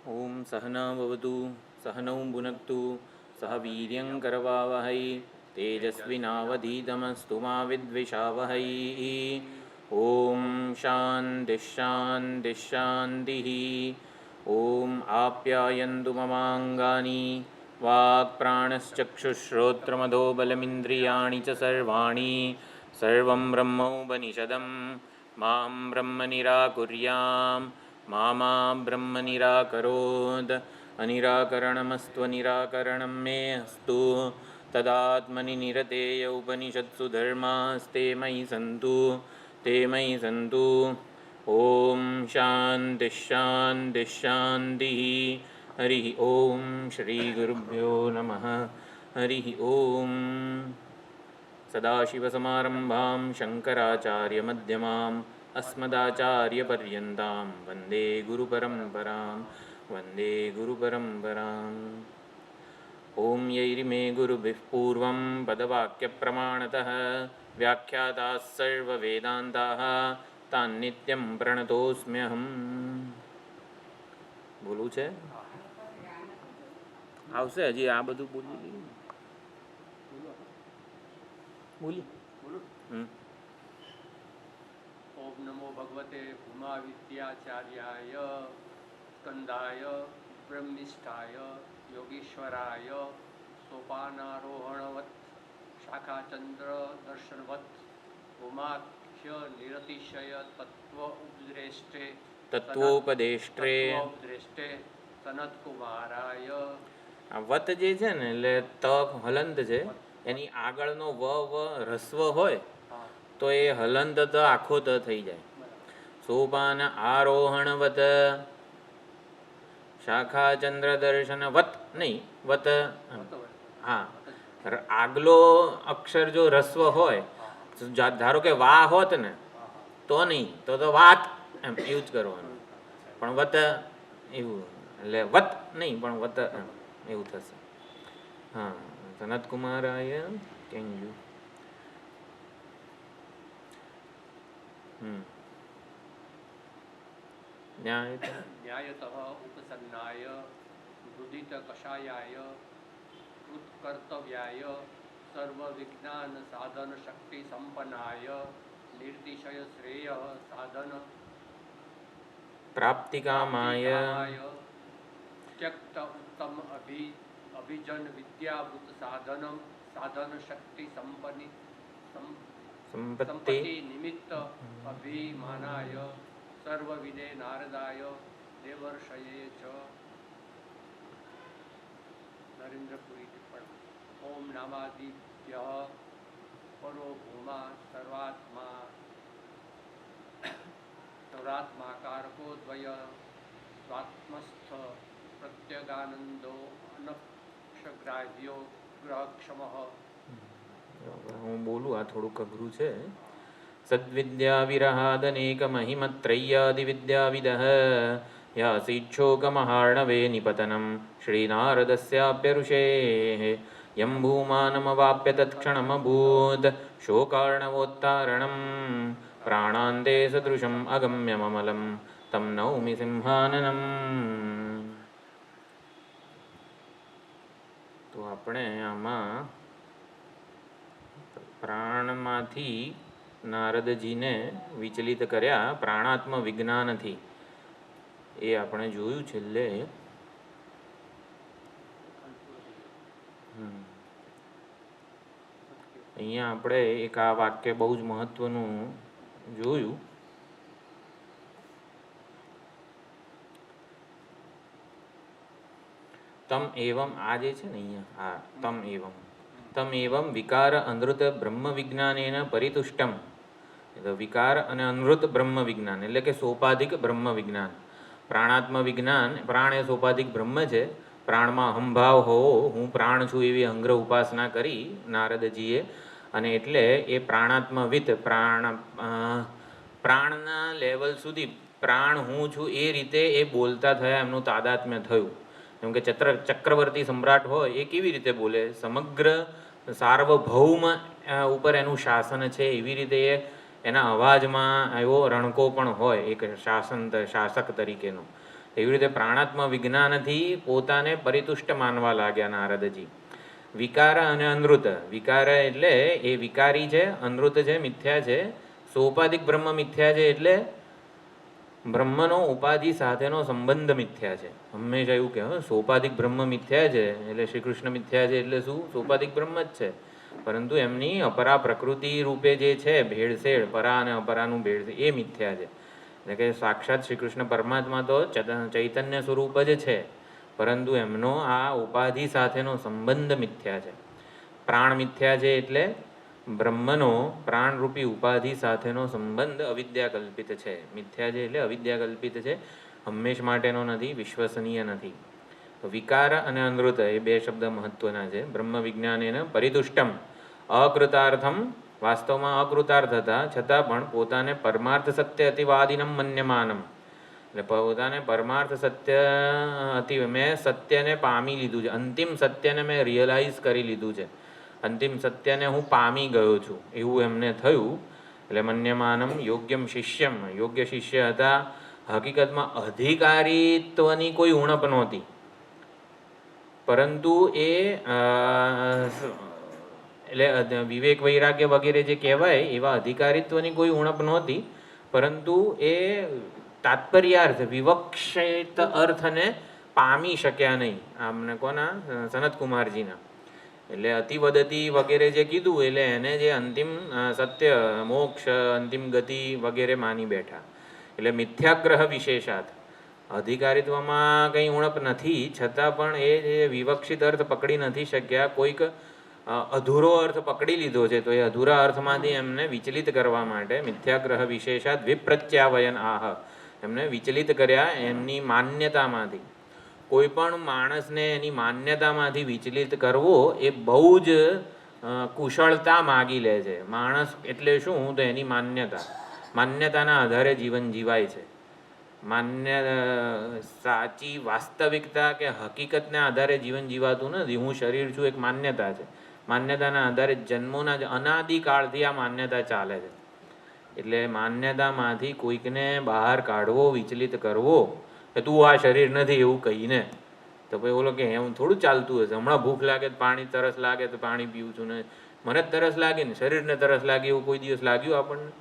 ઓમ સહના ભવતુ સહનૌ ભુનક્તુ સહ વીર્યં કરવાવહૈ તેજસ્વિનાવધીતમસ્તુ મા વિદ્વિષાવહૈ. ઓમ શાંતિ શાંતિ શાંતિ. ઓમ આપ્યાયન્તુ મમાંગાની વાક્પ્રાણશ્ચક્ષુશ્રોત્રમધો બલમિન્દ્રિયાણિ ચ સર્વાણિ સર્વં બ્રહ્મોપનિષદં માં બ્રહ્મ નિરાકુર્યામ મા બ્રહ્મ નિરાકરોદ. અનિરાકરણમસ્ત્વનિરાકરણં મે અસ્તુ તદાત્મનિ નિરતેય ઉપનિષત્સુ ધર્માસ્તે મયि સંતુ. ઓમ શાંતિ શાંતિ શાંતિ. હરિ ઓમ શ્રી ગુરુભ્યો નમઃ. હરિ ઓમ. સદાશિવસમારંભાં શંકરાચાર્યમધ્યમાम् अस्मदाचार्यपर्यन्तां वन्दे गुरुपरम्पराम्. ॐ यैर्मे गुरुभिः पूर्वं पदवाक्यप्रमाणतः व्याख्याताः सर्ववेदान्ताः तान्नित्यं प्रणतोऽस्म्यहम्. બોલવું છે? આવશે હજી આ બધું બોલી ઓમ નમો ભગવતે ભૂમા વિદ્યાચાર્યાય સ્કંદાય બ્રહ્મિષ્ઠાય યોગીશ્વરાય સોપાનારોહણવત શાખાચંદ્ર દર્શનવત ભૂમાખ્ય નિરતિશય તત્વોપદેષ્ટ્રે સનતકુમારાય. આ વત જે છે ને એટલે ત હલંત છે, એની આગળનો વ રસ્વ હોય તો એ હલંત ત આખો ત થઈ જાય. સોપાન આરોહણવત શાખા ચંદ્ર દર્શન વત નહીં વત. હા, આગલો અક્ષર જો રસ્વ હોય, ધારો કે વા હોત ને તો નહીં, તો વાત એમ એવું જ કરવાનું. પણ વત એવું એટલે વત નહીં પણ વત એવું થશે. હા, સનતકુમારાય કેમ યુ. ન્યાયતઃ ઉપસન્નાય મૃદિત કષાયાય કૃતકર્તવ્યાય સર્વવિજ્ઞાન સાધન શક્તિ સંપન્નાય નિર્તિશય શ્રેય સાધન પ્રાપ્તિકામાય ત્યક્ત ઉત્તમ અભિજન વિદ્યાભૂત સાધન શક્તિ સંપત્તિ નિમિત્ત અભિમાનાય સર્વવિદે નારદાય દેવર્ષયે ચ. નરેન્દ્રપુરી ટિપ્પણી. ઓમ નામાદિભ્ય પરો ભૂમા સર્વાત્માકારકો દ્વય સ્વાત્મસ્થ પ્રત્યગાનંદો અનક્ષગ્રાહ્યો ગ્રહક્ષમ. હું બોલું, આ થોડુંક અઘરું છે. સદ્વિદ્યા વિરહાદનેક મહિમત્રય્યાદિ વિદ્યાવિદઃ યાસીચ્છોકમહાર્ણવે નિપતનમ શ્રીનારદસ્યાપ્યરુષેઃ યં ભૂમાનમવાપ્ય તત્ક્ષણમભૂત શોકાર્ણવોત્તારણમ પ્રાણાન્તે સદૃશમ અગમ્યમમલમ તમ નૌમિ સિંહાનનમ. તો આપણે આમાં પ્રાણમાંથી નારદજીને વિચલિત કર્યા પ્રાણાત્મ વિજ્ઞાનથી, એ આપણે જોયું છેલ્લે. અહીંયા આપણે એક આ વાક્ય બહુ જ મહત્વનું જોયું. તમ એવમ આ જે છે ને અહીંયા, હા તમ એવમ વિકાર અનૃત બ્રહ્મ વિજ્ઞાનેન પરિતુષ્ટમ. વિકાર અને અનૃત બ્રહ્મ વિજ્ઞાન એટલે કે સોપાધિક બ્રહ્મ વિજ્ઞાન. પ્રાણાત્મ વિજ્ઞાન, પ્રાણ એ સોપાધિક બ્રહ્મ છે. પ્રાણમાં અહંભાવ હોવો, હું પ્રાણ છું એવી અંગ્ર ઉપાસના કરી નારદજીએ, અને એટલે એ પ્રાણાત્મવિત પ્રાણના લેવલ સુધી પ્રાણ હું છું એ રીતે એ બોલતા થયા, એમનું તાદાત્મ્ય થયું. જેમ કે ચક્રવર્તી સમ્રાટ હોય એ કેવી રીતે બોલે, સમગ્ર સાર્વભૌમ ઉપર એનું શાસન છે, એવી રીતે એ એના અવાજમાં એવો રણકો પણ હોય એક શાસક તરીકેનો. એવી રીતે પ્રાણાત્મ વિજ્ઞાનથી પોતાને પરિતુષ્ટ માનવા લાગ્યા નારદજી. વિકાર અને અનૃત, વિકાર એટલે એ વિકારી છે, અનૃત છે, મિથ્યા છે. સોપાધિક બ્રહ્મ મિથ્યા છે એટલે બ્રહ્મનો ઉપાધિ સાથેનો સંબંધ મિથ્યા છે. હંમેશા એવું કહે, સોપાધિક બ્રહ્મ મિથ્યા છે એટલે શ્રી કૃષ્ણ મિથ્યા છે એટલે શું? સોપાધિક બ્રહ્મ જ છે, પરંતુ એમની અપરા પ્રકૃતિ રૂપે જે છે ભેળસેળ, પરા અને અપરાનું ભેળસેળ, એ મિથ્યા છે. એટલે કે સાક્ષાત શ્રી કૃષ્ણ પરમાત્મા તો ચૈતન્ય સ્વરૂપ જ છે, પરંતુ એમનો આ ઉપાધિ સાથેનો સંબંધ મિથ્યા છે. પ્રાણ મિથ્યા છે એટલે બ્રહ્મનો પ્રાણરૂપી ઉપાધિ સાથેનો સંબંધ અવિદ્યા કલ્પિત છે. મિથ્યા છે એટલે અવિદ્યા કલ્પિત છે, હંમેશ માટેનો નથી, વિશ્વસનીય નથી. તો વિકાર અને અનૃત એ બે શબ્દ મહત્વના છે. બ્રહ્મ વિજ્ઞાનેન પરિતુષ્ટમ, અકૃતાર્થમ, વાસ્તવમાં અકૃતાર્થ હતા છતાં પણ પોતાને પરમાર્થ સત્ય અતિવાદિનમ મન્યમાનમ, એટલે પોતાને પરમાર્થ સત્ય મેં સત્યને પામી લીધું છે, અંતિમ સત્યને મેં રિયલાઇઝ કરી લીધું છે, અંતિમ સત્યને હું પામી ગયો છું એવું એમને થયું. એટલે મન્યમાનમ યોગ્યમ શિષ્યમ, યોગ્ય શિષ્ય હતા. હકીકતમાં અધિકારીત્વની કોઈ ઉણપ નહોતી, પરંતુ એ એટલે વિવેક વૈરાગ્ય વગેરે જે કહેવાય એવા અધિકારીત્વની કોઈ ઉણપ નહોતી, પરંતુ એ તાત્પર્યાર્થ વિવક્ષિત અર્થને પામી શક્યા નહીં. આમને કોના? સનતકુમારજીના. એટલે અતિવદતી વગેરે જે કીધું એટલે એને જે અંતિમ સત્ય, મોક્ષ, અંતિમ ગતિ વગેરે માની બેઠા. એટલે મિથ્યાગ્રહ વિશેષાત, અધિકારીત્વમાં કંઈ ઉણપ નથી છતાં પણ એ જે વિવક્ષિત અર્થ પકડી નથી શક્યા, કોઈક અધૂરો અર્થ પકડી લીધો છે, તો એ અધૂરા અર્થમાંથી એમને વિચલિત કરવા માટે મિથ્યાગ્રહ વિશેષાત વિપ્રત્યાવયન આહ, એમને વિચલિત કર્યા એમની માન્યતામાંથી. કોઈ પણ માણસને એની માન્યતામાંથી વિચલિત કરવો એ બહુ જ કુશળતા માગી લે છે. માણસ એટલે શું? તો એની માન્યતા, માન્યતાના આધારે જીવન જીવાય છે. સાચી વાસ્તવિકતા કે હકીકતને આધારે જીવન જીવાતું નથી. હું શરીર છું એક માન્યતા છે, માન્યતાના આધારે જન્મોના જ અનાદિકાળથી આ માન્યતા ચાલે છે. એટલે માન્યતામાંથી કોઈકને બહાર કાઢવો, વિચલિત કરવો કે તું આ શરીર નથી એવું કહીને, તો ભાઈ ઓલો કે એમ થોડું ચાલતું હશે, હમણાં ભૂખ લાગે તો પાણી, તરસ લાગે તો પાણી પીવું છું, ને મને જ તરસ લાગે ને શરીરને તરસ લાગે એવું કોઈ દિવસ લાગ્યું આપણને?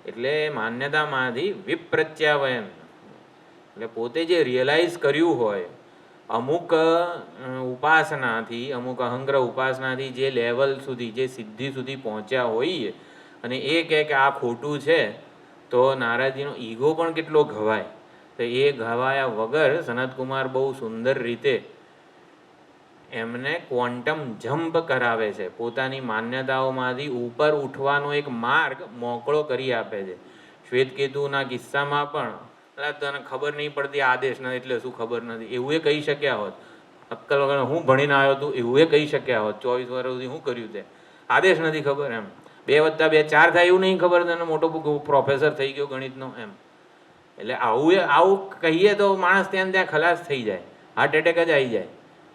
એટલે માન્યતામાંથી વિપ્રત્યાવયન, એટલે પોતે જે રિયલાઇઝ કર્યું હોય અમુક ઉપાસનાથી, અમુક અહંગ્રહ ઉપાસનાથી જે લેવલ સુધી, જે સિદ્ધિ સુધી પહોંચ્યા હોઈએ, અને એ કહે કે આ ખોટું છે, તો નારાજીનો ઈગો પણ કેટલો ઘવાય. તો એ ઘવાયા વગર સનતકુમાર બહુ સુંદર રીતે એમને ક્વોન્ટમ જમ્પ કરાવે છે, પોતાની માન્યતાઓમાંથી ઉપર ઉઠવાનો એક માર્ગ મોકળો કરી આપે છે. શ્વેતકેતુના કિસ્સામાં પણ તને ખબર નહીં પડતી આદેશ નથી એટલે શું ખબર નથી એવું એ કહી શક્યા હોત. અક્કલ વગર હું ભણીને આવ્યો હતું એવું એ કહી શક્યા હોત. 24 વર્ષ સુધી શું કર્યું તે? આદેશ નથી ખબર એમ. 2 + 2 = 4 થાય એવું નહીં ખબર, તને મોટો પ્રોફેસર થઈ ગયો ગણિતનો એમ. એટલે આવું કહીએ તો માણસ ત્યાં ખલાસ થઈ જાય, હાર્ટ એટેક જ આવી જાય.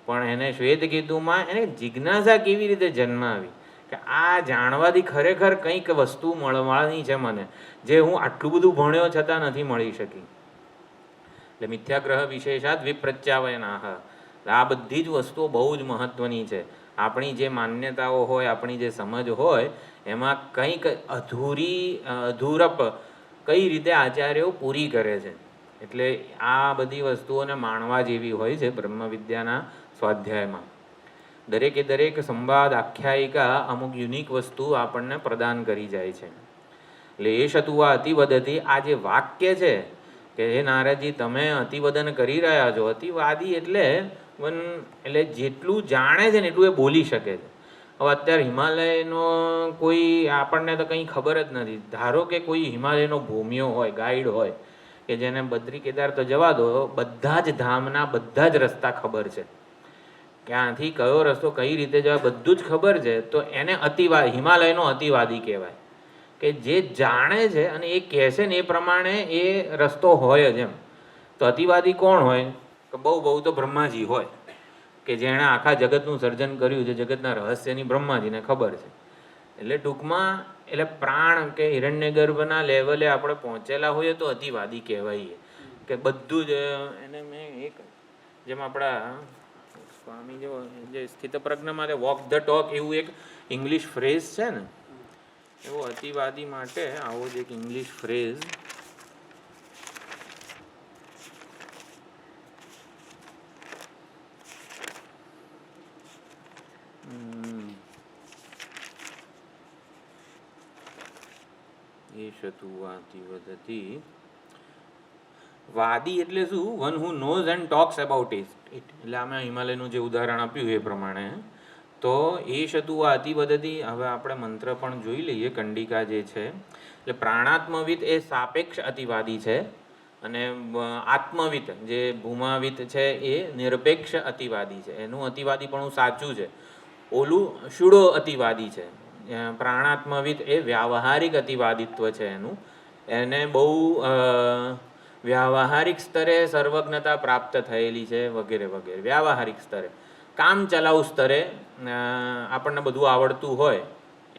પણ એને શ્વેતકેતુમાં એને જિજ્ઞાસા કેવી રીતે જન્મ આવી કે આ જાણવાથી ખરેખર કંઈક વસ્તુ મળવાની છે મને, જે હું આટલું બધું ભણ્યો છતાં નથી મળી શકી. એટલે મિથ્યાગ્રહ વિશેષાત વિપ્રત્યાવયનાહ, આ બધી જ વસ્તુઓ બહુ જ મહત્વની છે. આપણી જે માન્યતાઓ હોય, આપણી જે સમજ હોય, એમાં કંઈક અધૂરપ કઈ રીતે આચાર્યો પૂરી કરે છે. એટલે આ બધી વસ્તુઓને માણવા જેવી હોય છે બ્રહ્મવિદ્યાના સ્વાધ્યાયમાં. દરેકે દરેક સંવાદ, આખ્યાયિકા અમુક યુનિક વસ્તુ આપણને પ્રદાન કરી જાય છે. એટલે એ શતુવા અતિવદતી, આ જે વાક્ય છે કે હે નારદજી તમે અતિવદન કરી રહ્યા છો. અતિવાદી એટલે જેટલું જાણે છે ને એટલું એ બોલી શકે છે. હવે અત્યારે હિમાલયનો કોઈ આપણને તો કંઈ ખબર જ નથી. ધારો કે કોઈ હિમાલયનો ભૂમિયો હોય, ગાઈડ હોય, કે જેને બદ્રી કેદાર તો જવા દો, બધા જ ધામના બધા જ રસ્તા ખબર છે, ક્યાંથી કયો રસ્તો કઈ રીતે જવાય બધું જ ખબર છે, તો એને હિમાલયનો અતિવાદી કહેવાય. કે જે જાણે છે અને એ કહે છે ને એ પ્રમાણે એ રસ્તો હોય જ એમ. તો અતિવાદી કોણ હોય? કે બહુ તો બ્રહ્માજી હોય, કે જેણે આખા જગતનું સર્જન કર્યું છે, જગતના રહસ્યની બ્રહ્માજીને ખબર છે. એટલે ટૂંકમાં એટલે પ્રાણ કે હિરણ્યગર્ભના લેવલે આપણે પહોંચેલા હોઈએ તો અતિવાદી કહેવાઈએ. કે બધું જ એને મેં એક જેમ આપણા સ્વામી જે સ્થિતપ્રજ્ઞ માટે વોક ધ ટોક એવું એક ઇંગ્લિશ ફ્રેઝ છે ને, એવો અતિવાદી માટે આવો જ એક ઇંગ્લિશ ફ્રેઝ વાદી એટલે શું? One who knows and talks about it. એટલે અમે હિમાલયનું જે ઉદાહરણ આપ્યું એ પ્રમાણે તો એ શતુવા અતિવદતી. હવે આપણે મંત્ર પણ જોઈ લઈએ. કંડિકા જે છે એટલે પ્રાણાત્મવિદ એ સાપેક્ષ અતિવાદી છે અને આત્મવિદ જે ભૂમાવિદ છે એ નિરપેક્ષ અતિવાદી છે. એનું અતિવાદી પણ સાચું છે. ઓલું શુડો અતિવાદી છે. પ્રાણાત્મવિદ એ વ્યાવહારિક અતિવાદિત્વ છે એનું. એને બહુ વ્યાવહારિક સ્તરે સર્વજ્ઞતા પ્રાપ્ત થયેલી છે વગેરે વગેરે. વ્યાવહારિક સ્તરે કામ ચલાઉ સ્તરે આપણને બધું આવડતું હોય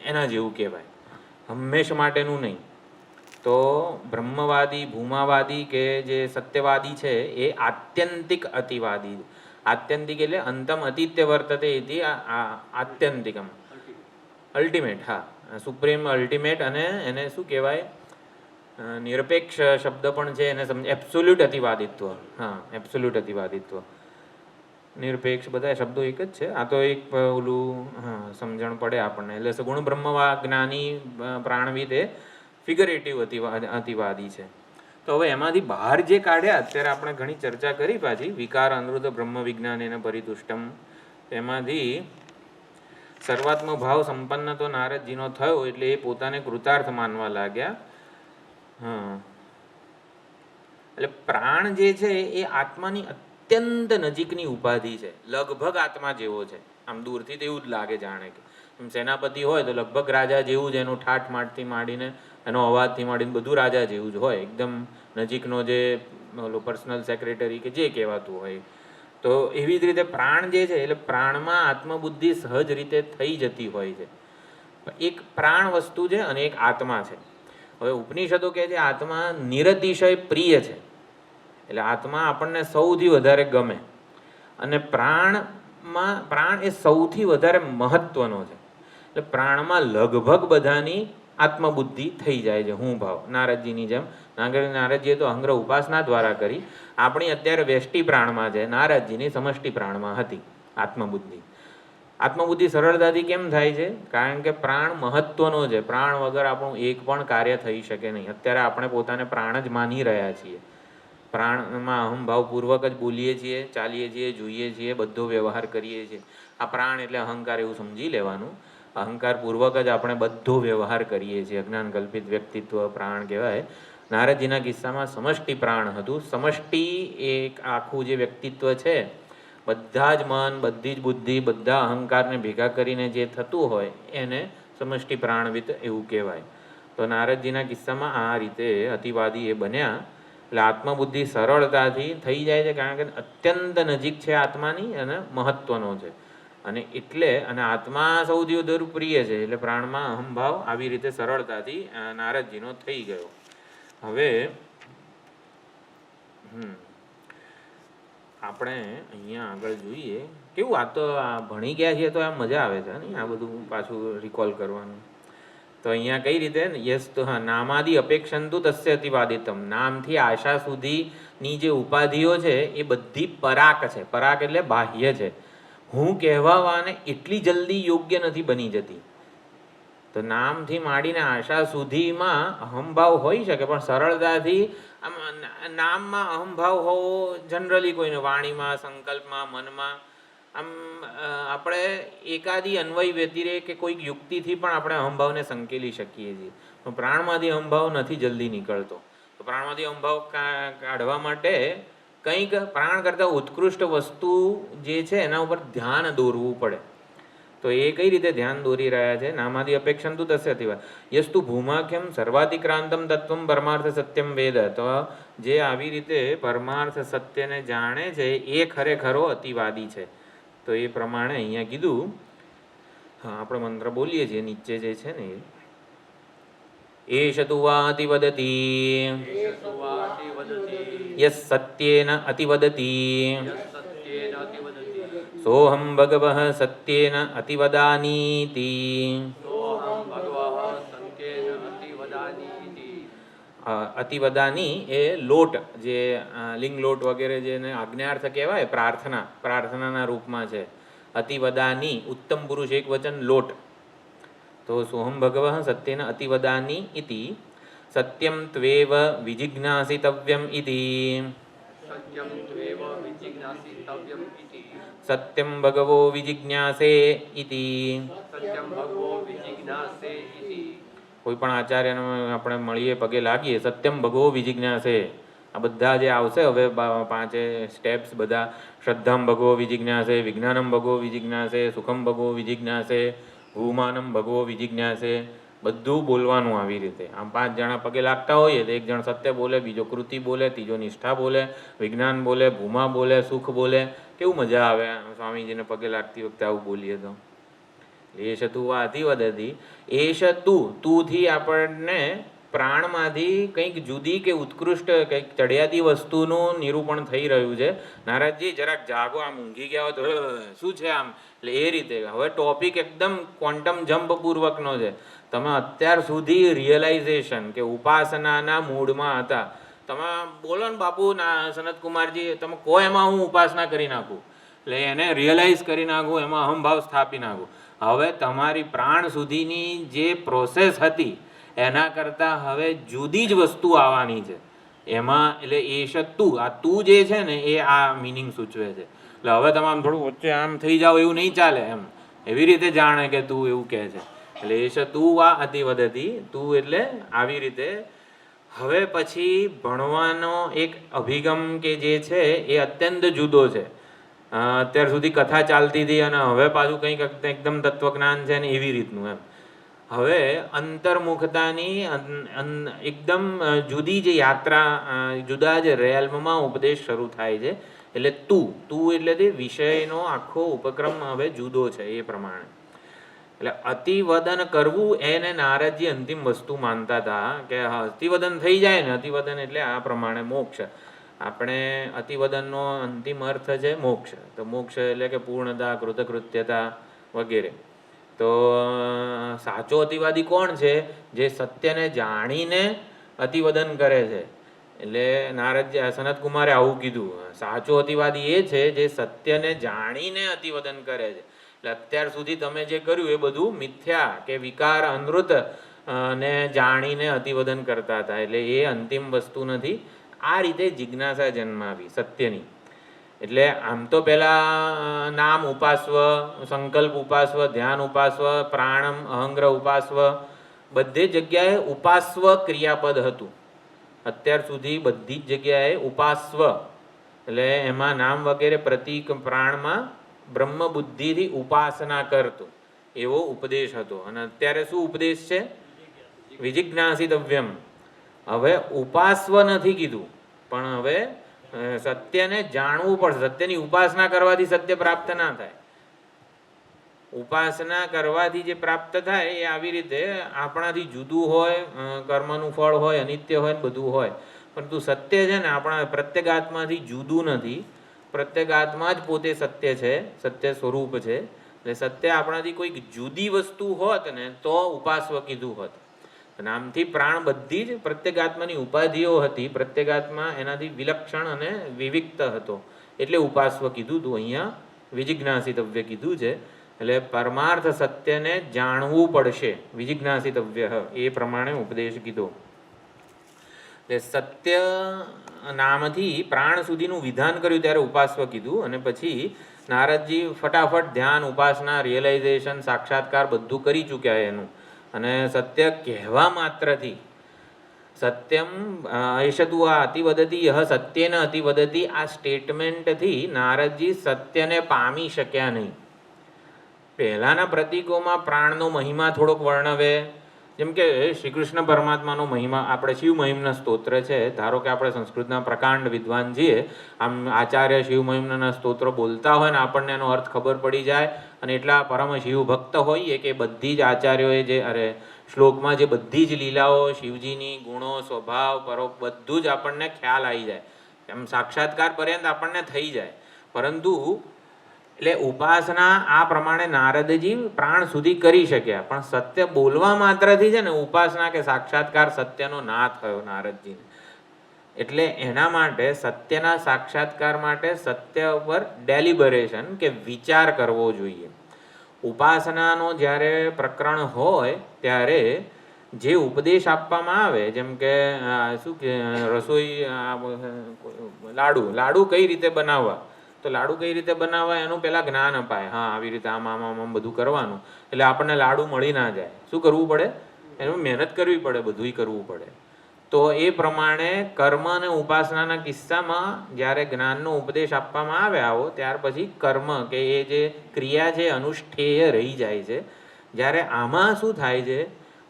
એના જેવું કહેવાય, હંમેશ માટેનું નહીં. તો બ્રહ્મવાદી ભૂમાવાદી કે જે સત્યવાદી છે એ આત્યંતિક અતિવાદી. આત્યંતિક એટલે અંતમ અતિત્ય વર્તતે ઇતિ આત્યંતિકમ, અલ્ટિમેટ. હા, સુપ્રીમ અલ્ટિમેટ. અને એને શું કહેવાય? નિરપેક્ષ શબ્દ પણ છે એને એબ્સોલ્યુટ અતિવાદિત્વ. હા, એબ્સોલ્યુટ અતિવાદિત્વ. નિરપેક્ષ બધા શબ્દો એક જ છે. આ તો એક ઓલું સમજણ પડે આપણને. એટલે સગુણ બ્રહ્મવા જ્ઞાની પ્રાણવિદ એ ફિગરેટિવ અતિવાદી છે. તો હવે એમાંથી બહાર જે કાઢ્યા, અત્યારે આપણે ઘણી ચર્ચા કરી પાછી, વિકાર અનૃત બ્રહ્મ વિજ્ઞાન એને પરિતુષ્ટમ, એમાંથી સર્વાત્મ ભાવ સંપન્ન તો નારદજીનો થયો એટલે એ પોતાને કૃતાર્થ માનવા લાગ્યા. હા, એટલે પ્રાણ જે છે એ આત્માની અત્યંત નજીકની ઉપાધિ છે. લગભગ આત્મા જેવો છે. આમ દૂરથી તો એવું જ લાગે જાણે કે સેનાપતિ હોય તો લગભગ રાજા જેવું જ, એનું ઠાઠમાઠથી માંડીને એનો અવાજથી માંડીને બધું રાજા જેવું જ હોય. એકદમ નજીકનો જે ઓલો પર્સનલ સેક્રેટરી કે જે કહેવાતું હોય. તો એવી જ રીતે પ્રાણ જે છે એટલે પ્રાણમાં આત્મબુદ્ધિ સહજ રીતે થઈ જતી હોય છે. એક પ્રાણ વસ્તુ છે અને એક આત્મા છે. હવે ઉપનિષદો કહે છે આત્મા નિરતિશય પ્રિય છે, એટલે આત્મા આપણને સૌથી વધારે ગમે, અને પ્રાણ એ સૌથી વધારે મહત્વનો છે. એટલે પ્રાણમાં લગભગ બધાની આત્મબુદ્ધિ થઈ જાય છે, હું ભાવ. નારદજીની જેમ નારદજીએ તો અહંગ્રહ ઉપાસના દ્વારા કરી. આપણી અત્યારે વ્યષ્ટિ પ્રાણમાં છે, નારદજીની સમષ્ટિ પ્રાણમાં હતી આત્મબુદ્ધિ. આત્મબુદ્ધિ સરળતાથી કેમ થાય છે? કારણ કે પ્રાણ મહત્વનો છે. પ્રાણ વગર આપણું એક પણ કાર્ય થઈ શકે નહીં. અત્યારે આપણે પોતાને પ્રાણ જ માની રહ્યા છીએ. પ્રાણમાં અહંભાવપૂર્વક જ બોલીએ છીએ, ચાલીએ છીએ, જોઈએ છીએ, બધો વ્યવહાર કરીએ છીએ. આ પ્રાણ એટલે અહંકાર એવું સમજી લેવાનું. અહંકારપૂર્વક જ આપણે બધો વ્યવહાર કરીએ છીએ. અજ્ઞાન કલ્પિત વ્યક્તિત્વ પ્રાણ કહેવાય. નારદજીના કિસ્સામાં સમષ્ટિ પ્રાણ હતું. સમષ્ટિ એક આખું જે વ્યક્તિત્વ છે, બધા જ મન, બધી જ બુદ્ધિ, બધા અહંકારને ભેગા કરીને જે થતું હોય એને સમષ્ટિ પ્રાણવિત એવું કહેવાય. તો નારદજીના કિસ્સામાં આ રીતે અતિવાદી એ બન્યા. એટલે આત્મબુદ્ધિ સરળતાથી થઈ જાય છે, કારણ કે અત્યંત નજીક છે આત્માની અને મહત્વનો છે. અને એટલે અને આત્મા સૌથી વધુ પ્રિય છે, એટલે પ્રાણમાં અહંભાવ આવી રીતે સરળતાથી નારદજીનો થઈ ગયો. હવે આપણે અહીંયા આગળ જોઈએ કેવું. આ તો ભણી ગયા છીએ તો આમ મજા આવે છે નહીં આ બધું પાછું રિકોલ કરવાનું. તો અહીંયા કઈ રીતે? યસ, તો હા, નામાદિ અપેક્ષંતુ તસ્ય અતિવાદિતમ. નામથી આશા સુધીની જે ઉપાધિઓ છે એ બધી પરાક છે. પરાક એટલે બાહ્ય છે. હું કહેવાવાને એટલી જલ્દી યોગ્ય નથી બની જતી. તો નામથી માંડીને આશા સુધીમાં અહંભાવ હોઈ શકે, પણ સરળતાથી આમ નામમાં અહંભાવ હોવો જનરલી કોઈને વાણીમાં, સંકલ્પમાં, મનમાં આમ આપણે એકાદી અન્વય વ્યતિરેક કે કોઈક યુક્તિથી પણ આપણે અહંભાવને સંકેલી શકીએ છીએ. પણ પ્રાણમાંથી અહંભાવ નથી જલ્દી નીકળતો. તો પ્રાણમાંથી અહંભાવ કાઢવા માટે કંઈક પ્રાણ કરતાં ઉત્કૃષ્ટ વસ્તુ જે છે એના ઉપર ધ્યાન દોરવું પડે. તો એ કઈ રીતે ધ્યાન દોરી રહ્યા છે? નામાદિ અપેક્ષંતુ તસ્ય અતિવા યસ્તુ ભૂમાખ્યમ સર્વાતિક્રાંતમ તત્વમ પરમાર્થ સત્યમ વેદ. તો જે આવી રીતે પરમાર્થ સત્યને જાણે છે એ ખરેખરો અતિવાદી છે. તો એ પ્રમાણે અહીંયા કીધું. હા, આપણે મંત્ર બોલીએ છીએ નીચે જે છે ને, એષ તુ વાતિ વદતી યસ સત્યેન અતિવદતી यत्सत्येन अतिवदति સોહમ ભગવઃ સત્યેન અતિવદાનીતિ. सोऽहं भगवः सत्येन अतिवदामि इति. અતિવદાની એ લોટ, જે લિંગ લોટ વગેરે જેને આજ્ઞાર્થ કહેવાય, પ્રાર્થનાના રૂપમાં છે. અતિવદાની ઉત્તમ પુરુષ એક વચન લોટ. તો સોહમ ભગવઃ સત્યેન અતિવદાની ઇતિ સત્યમ ત્વેવ વિજિજ્ઞાસિતવ્યમ ઇતિ. सत्यं त्वेव विजिज्ञासितव्यम् इति. સત્યમ ભગવો વિજિજ્ઞાસે ઇતિ. सत्यं भगवो विजिज्ञासे इति. કોઈ પણ આચાર્યને આપણે મળીએ, પગે લાગીએ, સત્યમ ભગવો વિજિજ્ઞાસે, આ બધા જે આવશે હવે પાંચે સ્ટેપ્સ બધા, શ્રદ્ધામ ભગવો વિજિજ્ઞાસે, વિજ્ઞાનમ ભગવો વિજિજ્ઞાસે, સુખમ ભગવો વિજિજ્ઞાસે, ભૂમાનમ ભગવો વિજિજ્ઞાસે, બધું બોલવાનું આવી રીતે. આમ 5 જણા પગે લાગતા હોઈએ તો એક જણ સત્ય બોલે, બીજો કૃતિ બોલે, ત્રીજો નિષ્ઠા બોલે, વિજ્ઞાન બોલે, ભૂમા બોલે, સુખ બોલે. કેવું મજા આવે સ્વામીજીને પગે લાગતી વખતે આવું બોલીએ તો. એશ તું વા અતિવદતી, એશ તુંથી આપણને પ્રાણમાંથી કંઈક જુદી કે ઉત્કૃષ્ટ કંઈક ચડિયાતી વસ્તુનું નિરૂપણ થઈ રહ્યું છે. નારદજી જરાક જાગો, આમ ઊંઘી ગયા હોય તો શું છે આમ, એટલે એ રીતે હવે ટોપિક એકદમ ક્વોન્ટમ જમ્પ પૂર્વકનો છે. તમે અત્યાર સુધી રિયલાઇઝેશન કે ઉપાસનાના મૂડમાં હતા. તમે બોલો ને બાપુ સનતકુમારજી, તમે કહો એમાં હું ઉપાસના કરી નાખું, એટલે એને રિયલાઇઝ કરી નાખું, એમાં અહમભાવ સ્થાપી નાખું. હવે તમારી પ્રાણ સુધીની જે પ્રોસેસ હતી એના કરતાં હવે જુદી જ વસ્તુ આવવાની છે એમાં. એટલે એશ તું, આ તું જે છે ને એ આ મિનિંગ સૂચવે છે. એટલે હવે તમે આમ થોડું વચ્ચે આમ થઈ જાઓ એવું નહીં ચાલે, એમ એવી રીતે જાણે કે તું એવું કહે છે. એટલે એશ તું વા અતિવદતી, તું એટલે આવી રીતે. હવે પછી ભણવાનો એક અભિગમ કે જે છે એ અત્યંત જુદો છે. અત્યાર સુધી કથા ચાલતી હતી અને હવે પાછું કંઈક એકદમ તત્વજ્ઞાન છે ને એવી રીતનું એમ. હવે અંતર્મુખતાની એકદમ જુદી જે યાત્રા, જુદા જ રેલ્મમાં ઉપદેશ શરૂ થાય છે. એટલે તું એટલે તે વિષયનો આખો ઉપક્રમ હવે જુદો છે એ પ્રમાણે. એટલે અતિવદન કરવું એને નારદજી અંતિમ વસ્તુ માનતા હતા કે અતિવદન થઈ જાય ને, અતિવદન એટલે આ પ્રમાણે મોક્ષ. આપણે અતિવદનનો અંતિમ અર્થ છે મોક્ષ. તો મોક્ષ એટલે કે પૂર્ણતા, કૃતકૃત્યતા વગેરે. તો સાચો અતિવાદી કોણ છે? જે સત્યને જાણીને અતિવદન કરે છે. એટલે નારદજી સનતકુમારે આવું કીધું, સાચો અતિવાદી એ છે જે સત્યને જાણીને અતિવદન કરે છે. એટલે અત્યાર સુધી તમે જે કર્યું એ બધું મિથ્યા કે વિકાર અનૃત ને જાણીને અતિવદન કરતા હતા. એટલે એ અંતિમ વસ્તુ નથી. આ રીતે જિજ્ઞાસા જન્માવી સત્યની. એટલે આમ તો પહેલા નામ ઉપાસવ, સંકલ્પ ઉપાસવ, ધ્યાન ઉપાસવ, પ્રાણમ અહંગ્રહ ઉપાસવ, બધે જગ્યાએ ઉપાસવ ક્રિયાપદ હતું. અત્યાર સુધી બધી જ જગ્યાએ ઉપાસવ, એટલે એમાં નામ વગેરે પ્રતીક પ્રાણમાં બ્રહ્મ બુદ્ધિથી ઉપાસના કરતો એવો ઉપદેશ હતો. અને અત્યારે શું ઉપદેશ છે? વિજિજ્ઞાસિતવ્યમ. હવે ઉપાસવ નથી કીધું, પણ હવે સત્યને જાણવું પડશે. સત્યની ઉપાસના કરવાથી સત્ય પ્રાપ્ત ના થાય. ઉપાસના કરવાથી જે પ્રાપ્ત થાય એ આવી રીતે આપણાથી જુદું હોય, કર્મનું ફળ હોય, અનિત્ય હોય, બધું હોય. પરંતુ સત્ય છે ને આપણા પ્રત્યેક આત્માથી જુદું નથી. પ્રત્યેક આત્મા જ પોતે સત્ય છે, સત્ય સ્વરૂપ છે. એટલે સત્ય આપણાથી કોઈક જુદી વસ્તુ હોત ને તો ઉપાસવ કીધું હોત. નામથી પ્રાણ બધી જ પ્રત્યેક આત્માની ઉપાધિઓ હતી. પ્રત્યેક આત્મા એનાથી વિલક્ષણ અને વિવિક્ત હતો એટલે ઉપાસવ કીધું હતું. અહીંયા વિજિજ્ઞાસિતવ્ય કીધું છે. એટલે પરમાર્થ સત્યને જાણવું પડશે, વિજિજ્ઞાસિતવ્ય, એ પ્રમાણે ઉપદેશ કીધો. એટલે સત્ય નામથી પ્રાણ સુધીનું વિધાન કર્યું ત્યારે ઉપાસવ કીધું. અને પછી નારદજી ફટાફટ ધ્યાન, ઉપાસના, રિયલાઇઝેશન, સાક્ષાત્કાર બધું કરી ચૂક્યા એનું. અને સત્ય કહેવા માત્રથી સત્યમ એષતુ આ અતિવદતી યહ સત્યેન અતિવદતી, આ સ્ટેટમેન્ટથી નારદજી સત્યને પામી શક્યા નહીં. પહેલાંના પ્રતીકોમાં પ્રાણનો મહિમા થોડોક વર્ણવે. જેમ કે શ્રી કૃષ્ણ પરમાત્માનો મહિમા, આપણે શિવ મહિમના સ્તોત્ર છે. ધારો કે આપણે સંસ્કૃતના પ્રકાંડ વિદ્વાન છીએ, આમ આચાર્ય શિવ મહિમના સ્તોત્રો બોલતા હોય ને આપણને એનો અર્થ ખબર પડી જાય. અને એટલા પરમ શિવ ભક્ત હોઈએ કે બધી જ આચાર્યોએ જે શ્લોકમાં જે બધી જ લીલાઓ, શિવજીની ગુણો, સ્વભાવ, પરોપ બધું જ આપણને ખ્યાલ આવી જાય એમ સાક્ષાત્કાર પર્યંત આપણને થઈ જાય, પરંતુ એટલે ઉપાસના આ પ્રમાણે નારદજી પ્રાણ સુધી કરી શક્યા, પણ સત્ય બોલવા માત્રથી છે ને ઉપાસના કે સાક્ષાત્કાર સત્યનો ના થયો નારદજીને. એટલે એના માટે સત્યના સાક્ષાત્કાર માટે સત્ય ઉપર ડેલિબરેશન કે વિચાર કરવો જોઈએ. ઉપાસનાનો જ્યારે પ્રકરણ હોય ત્યારે જે ઉપદેશ આપવામાં આવે, જેમ કે શું કે રસોઈ લાડુ કઈ રીતે બનાવવા, તો લાડુ કઈ રીતે બનાવવા એનું પહેલાં જ્ઞાન અપાય. હા, આવી રીતે આમ આમ આમ આમ બધું કરવાનું, એટલે આપણને લાડુ મળી ના જાય. શું કરવું પડે? એનું મહેનત કરવી પડે, બધુંય કરવું પડે. તો એ પ્રમાણે કર્મ અને ઉપાસનાના કિસ્સામાં જ્યારે જ્ઞાનનો ઉપદેશ આપવામાં આવે આવો, ત્યાર પછી કર્મ કે એ જે ક્રિયા છે અનુષ્ઠેય રહી જાય છે. જ્યારે આમાં શું થાય છે,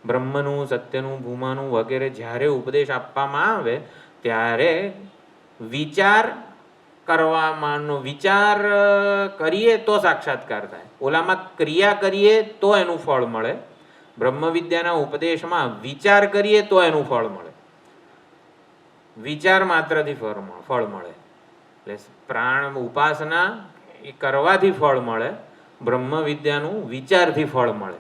બ્રહ્મનું, સત્યનું, ભૂમાનું વગેરે જ્યારે ઉપદેશ આપવામાં આવે ત્યારે વિચાર કરવાનો, વિચાર કરીએ તો સાક્ષાત્કાર થાય. ઓલામાં ક્રિયા કરીએ તો એનું ફળ મળે. બ્રહ્મ વિદ્યાના ઉપદેશમાં વિચાર કરીએ તો એનું ફળ મળે. વિચાર માત્રથી ફળ મળે. એટલે પ્રાણ ઉપાસના એ કરવાથી ફળ મળે, બ્રહ્મ વિદ્યાનું વિચારથી ફળ મળે.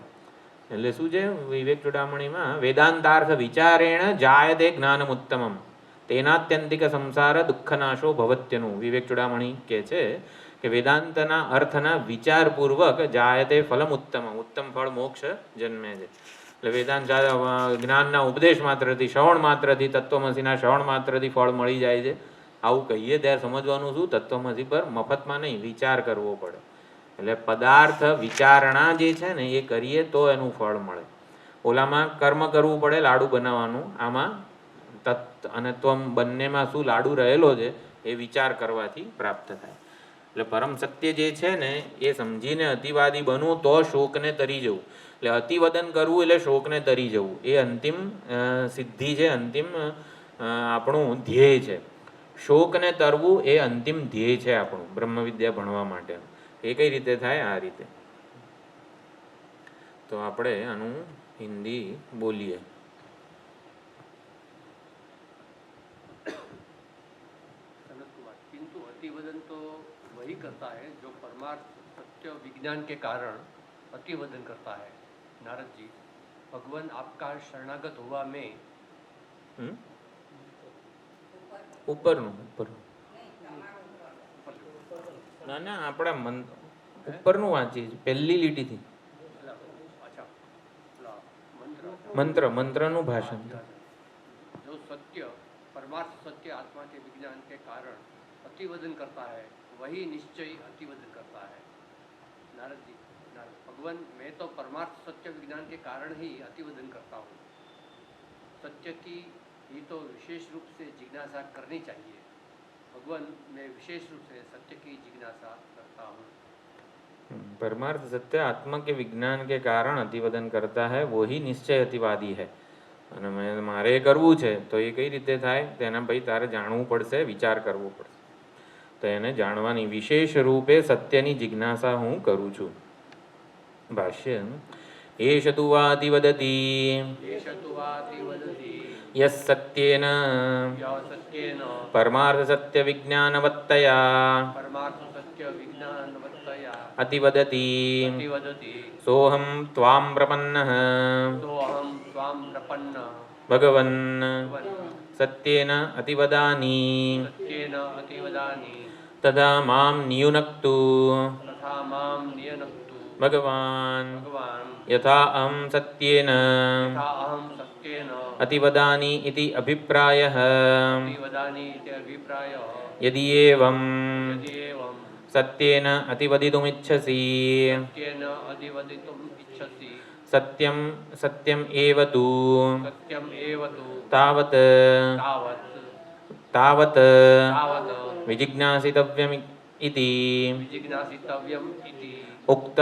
એટલે શું છે વિવેક ચૂડામણીમાં, વેદાંતાર્થ વિચારેણ જાયતે જ્ઞાનમ ઉત્તમમ તેનાત્યંતિક સંસાર દુઃખનાશો ભવત્યનું. વિવેક ચૂડામણી કહે છે કે વેદાંતના અર્થના વિચારપૂર્વક જાયતે ફલમ ઉત્તમ, ઉત્તમ ફળ મોક્ષ જન્મે છે. એટલે વેદાંત જ્ઞાનના ઉપદેશ માત્રથી, શ્રવણ માત્રથી, તત્વમસીના શ્રવણ માત્રથી ફળ મળી જાય છે. આવું કહીએ ત્યારે સમજવાનું શું, તત્વમસી પર મફતમાં નહીં, વિચાર કરવો પડે. એટલે પદાર્થ વિચારણા જે છે ને એ કરીએ તો એનું ફળ મળે. ઓલામાં કર્મ કરવું પડે લાડુ બનાવવાનું, આમાં તત્વ અને ત્વમ બંનેમાં શું લાડુ રહેલો છે એ વિચાર કરવાથી પ્રાપ્ત થાય. એટલે પરમ સત્ય જે છે ને એ સમજીને અતિવાદી બનવું તો શોકને તરી જવું. એટલે અતિવદન કરવું એટલે શોકને તરી જવું, એ અંતિમ સિદ્ધિ છે, અંતિમ આપણું ધ્યેય છે. શોકને તરવું એ અંતિમ ધ્યેય છે આપણું બ્રહ્મ વિદ્યા ભણવા માટે. એ કઈ રીતે થાય? આ રીતે. તો આપણે આનું હિન્દી બોલીએ. किंतु अतिवदन तो वही करता है जो परमार्थ सत्य विज्ञान के कारण अतिवदन करता है. नारद जी, भगवान आपका शरणागत हुआ में ઉપરનું ના ના આપણા ઉપરનું વાંચીએ છીએ પહેલી લીટીથી. મંત્રનું ભાષણ. जो सत्य परमार्थ सत्य आत्मा के विज्ञान के कारण अतिवदन करता है वही निश्चय अतिवदन करता है. नारद जी, भगवान मैं तो परमार्थ सत्य विज्ञान के कारण ही अतिवदन करता हूँ. सत्य की ही तो विशेष रूप से जिज्ञासा करनी चाहिए. भगवान मैं विशेष रूप से सत्य की जिज्ञासा करता हूँ. परमार्थ सत्य आत्मा के विज्ञान के कारण अतिवदन करता है वो ही निश्चय अतिवादी है. અને મારે કરવું છે તો એ કઈ રીતે થાય? તેના ભાઈ તારે જાણવું પડશે, વિચાર કરવો પડશે. તો એને જાણવાની વિશેષ રૂપે સત્યની જિજ્ઞાસા હું કરું છું. ભાષ્ય. એષ તુ વાતિ વદતી યસ સત્યેન પરમાર્થ સત્ય વિજ્ઞાનવત્તયા અતિવદતી સોહમ ત્વામ પ્રપન્નઃ ભગવન સત્યેન અતિવદાની તથા મામ નિયુનક્તુ ભગવાન યથા અહં સત્યેન અતિવદાની ઇતિ અભિપ્રાયઃ યદિ એવં સત્યેન અતિવદિતુમિચ્છસી સત્યમ એવ તુ તાવત વિજિજ્ઞાસિતવ્યમ ઇતિ ઉક્તઃ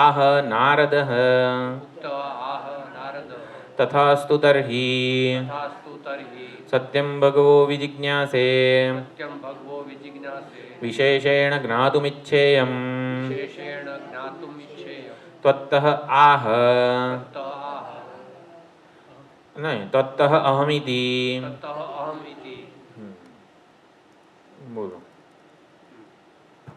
આહ નારદઃ તથાસ્તુ તર્હિ સત્યમ ભગવો વિજિજ્ઞાસે વિશેષેણ જ્ઞાતુમિચ્છેયમ ત્વત્તઃ આહ નહીં ત્વત્તઃ અહમિતિ. બોલો.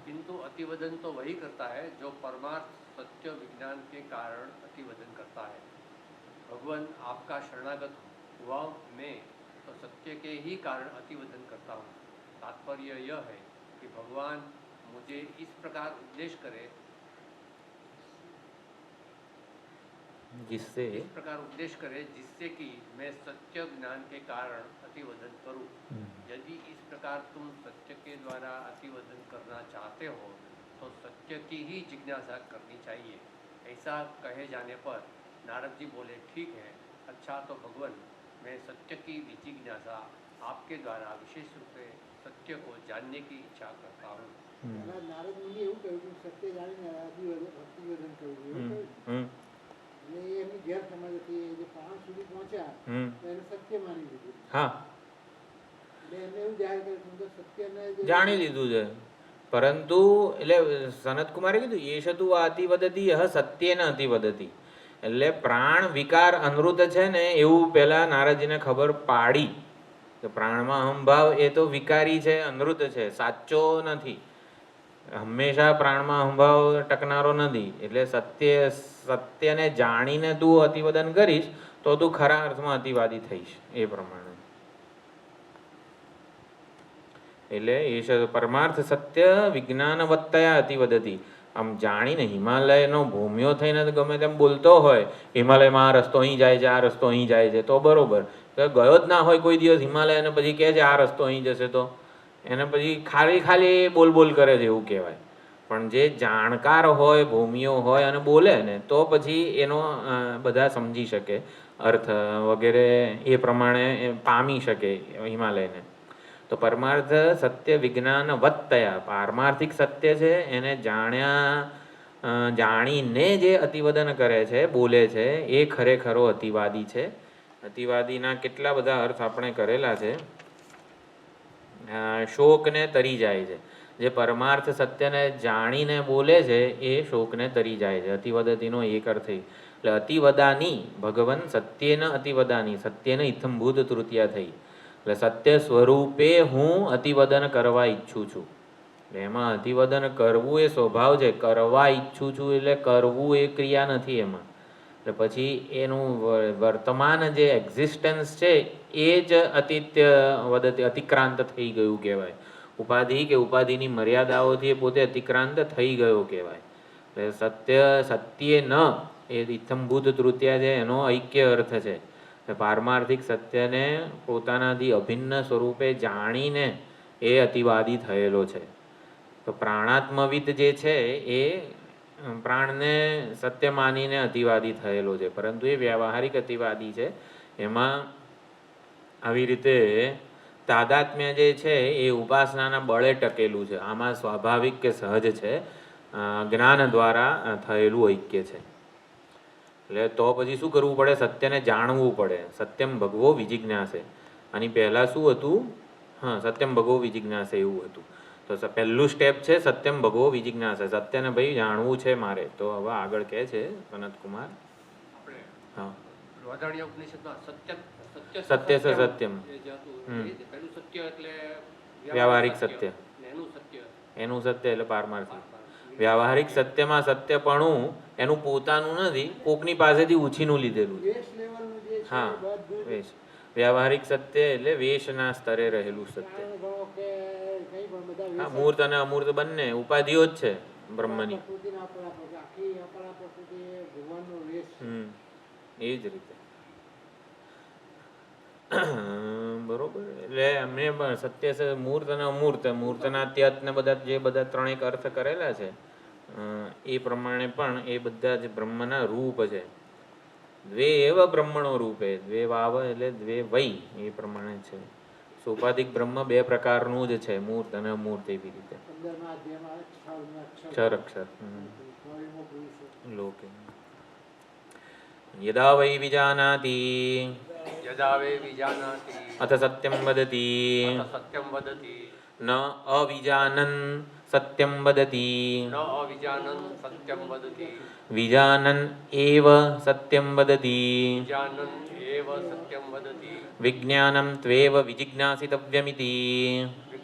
किंतु अतिवदन तो वही करता है जो परमार्थ सत्य विज्ञान के कारण अतिवदन करता है. भगवान आपका शरणागत हुआ मैं तो सत्य के ही कारण अतिवदन करता हूँ. तात्पर्य यह है कि भगवान मुझे इस प्रकार उपदेश करे, जिससे इस प्रकार उपदेश करे जिससे कि मैं सत्य ज्ञान के कारण अतिवदन करूं. यदि इस प्रकार तुम सत्य के द्वारा अतिवदन करना चाहते हो तो सत्य की ही जिज्ञासा करनी चाहिए. ऐसा कहे जाने पर नारद जी बोले, ठीक है, अच्छा तो भगवान मैं सत्य की जिज्ञासा आपके द्वारा विशेष रूप से सत्य को जानने की इच्छा करता हूँ. નારદ મુનિએ એવું કહ્યું કે સત્ય જાણીને અતિવદન કરવું એવું કહ્યું. એટલે એ એમની ગેરસમજ હતી. જે પ્રાણ સુધી પહોંચ્યા તો એને સત્ય માની લીધું. હા, એટલે એમને એવું જાહેર કર્યું કે સત્યને જાણી લીધું છે. પરંતુ એટલે સનત કુમારે કીધું એશ તું અતિવદતી યહ સત્યેન અતિવદતી. એટલે પ્રાણ વિકાર અનૃત છે ને એવું પહેલા નારદજીને ખબર પાડી કે પ્રાણમાં અહંભાવ એ તો વિકારી છે, અનૃત છે, સાચો નથી. હંમેશા પ્રાણમાં અહંભાવ ટકનારો નથી. એટલે સત્યને જાણીને તું અતિવદન કરીશ તો તું ખરા અર્થમાં અતિવાદી થઈશ. એ પ્રમાણે એટલે એ પરમાર્થ સત્ય વિજ્ઞાનવત્તયા અતિવદતી. આમ જાણીને હિમાલયનો ભૂમ્યો થઈને ગમે તેમ બોલતો હોય, હિમાલયમાં આ રસ્તો અહીં જાય છે, આ રસ્તો અહીં જાય છે, તો બરોબર. તો ગયો જ ના હોય કોઈ દિવસ હિમાલય અને પછી કહે છે આ રસ્તો અહીં જશે, તો એને પછી ખાલી બોલ કરે છે એવું કહેવાય. પણ જે જાણકાર હોય, ભૂમિયો હોય અને બોલે ને તો પછી એનો બધા સમજી શકે, અર્થ વગેરે એ પ્રમાણે પામી શકે હિમાલયને. તો પરમાર્થ સત્ય વિજ્ઞાન વત્તયા, પારમાર્થિક સત્ય છે એને જાણીને જે અતિવદન કરે છે, બોલે છે, એ ખરેખરો અતિવાદી છે. અતિવાદીના કેટલા બધા અર્થ આપણે કરેલા છે. શોકને તરી જાય છે. જે પરમાર્થ સત્યને જાણીને બોલે છે એ શોકને તરી જાય છે. અતિવદતીનો એક અર્થ થઈ. એટલે અતિવદાની ભગવન સત્યેન અતિવદાની, સત્યને ઇથંભૂત તૃતીયા થઈ. એટલે સત્ય સ્વરૂપે હું અતિવદન કરવા ઈચ્છું છું. એમાં અતિવદન કરવું એ સ્વભાવ છે. કરવા ઈચ્છું છું એટલે કરવું એ ક્રિયા નથી એમાં. એટલે પછી એનું વર્તમાન જે એક્ઝિસ્ટન્સ છે એ જ અતિક્રાંત થઈ ગયું કહેવાય. ઉપાધિ કે ઉપાધિની મર્યાદાઓથી પોતે અતિક્રાંત થઈ ગયો કહેવાય. એટલે સત્ય ન એ ઇથંભૂત તૃતીયા છે, એનો ઐક્ય અર્થ છે. પારમાર્થિક સત્યને પોતાનાથી અભિન્ન સ્વરૂપે જાણીને એ અતિવાદી થયેલો છે. તો પ્રાણાત્મવિદ જે છે એ પ્રાણને સત્ય માનીને અતિવાદી થયેલો છે, પરંતુ એ વ્યવહારિક અતિવાદી છે. એમાં આવી રીતે તાદાત્મ્ય જે છે એ ઉપાસનાના બળે ટકેલું છે. આમાં સ્વાભાવિક કે સહજ છે, જ્ઞાન દ્વારા થયેલું ઐક્ય છે. એટલે તો પછી શું કરવું પડે? સત્યને જાણવું પડે. સત્યમ ભગવો વિજિજ્ઞાસે. આની પહેલાં શું હતું? હા, સત્યમ ભગવો વિજિજ્ઞાસે એવું હતું. તો પહેલું સ્ટેપ છે સત્યમ ભગવો વિજિજ્ઞાસે. સત્યને ભાઈ જાણવું છે મારે. તો હવે આગળ કહે છે સનત કુમાર. હા, બૃહદારણ્યક ઉપનિષદમાં સત્ય સત્ય છે સત્યમ. પહેલું સત્ય એટલે વ્યવહારિક સત્ય. એનું સત્ય એટલે પારમાર્થિક. વ્યવહારિક સત્યમાં સત્યપણું એનું પોતાનું નથી, કોકની પાસેથી ઉછીનું લીધેલું છે. વેશ લેવલનું જે છે હા, બધું વેશ. વ્યવહારિક સત્ય એટલે વેશના સ્તરે રહેલું સત્ય. પ્રાણ ગણો કે કંઈ પણ બધા હા, વેશ મૂર્ત અને અમૂર્ત બંને ઉપાધિઓ જ છે બ્રહ્મની. પ્રકૃતિના આપણા પર આખી આપણા પ્રકૃતિ એ ભગવાનનો વેશ છે. એ જ રીતે બરોબર. એટલે અમને પણ સત્ય છે મૂર્ત અને અમૂર્ત. મૂર્તના ત્યત ને બધા જે બધા ત્રણેક અર્થ કરેલા છે એ પ્રમાણે પણ એ બધા જ બ્રહ્મના રૂપ છે. દ્વે એવ બ્રહ્મણો રૂપે, દ્વે વાવ એટલે દ્વે વૈ, એ પ્રમાણે છે. સોપાધિક બ્રહ્મ બે પ્રકારનું જ છે, મૂર્ત અને અમૂર્ત. એવી રીતે 15મા અધ્યાયમાં ક્ષર અક્ષર સ્વયંભૂ પુરુષ લોકે યદા વૈ વિજાનાતિ યદા વે વિજાનાતિ અથ સત્યમ વદતી અથ સત્યમ વદતિ ન અવિજાનન સત્યમ વદતી ન અવિજાનન સત્યમ વદતિ વિજાનન એવ સત્યમ વદતી વિજાનન એવ સત્યમ વદતિ વિજ્ઞાનમ ત્વેવ વિજિજ્ઞાસિતવ્યમિતિ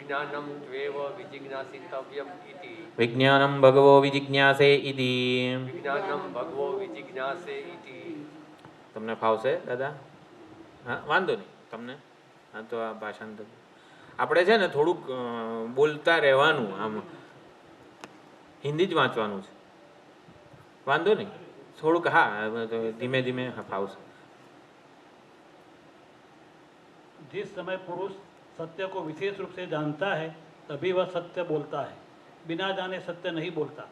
વિજ્ઞાનમ ત્વેવ વિજિજ્ઞાસિતવ્યમ ઇતિ વિજ્ઞાનમ ભગવો વિજિજ્ઞાસે ઇતિ. વિજ્ઞાનમ ભગવો વિજિજ્ઞાસે ઇતિ. તમને ફાવશે દાદા? હા, વાંધો નહીં તમને. હા, તો આ ભાષાંતર આપણે છે ને થોડુંક બોલતા રહેવાનું, આમ હિન્દી જ વાંચવાનું છે, વાંધો નહીં થોડુંક. હા, ધીમે ધીમે ફાવશે. जिस समय पुरुष सत्य को विशेष रूप से जानता है तभी वह सत्य बोलता है, बिना जाने सत्य नहीं बोलता,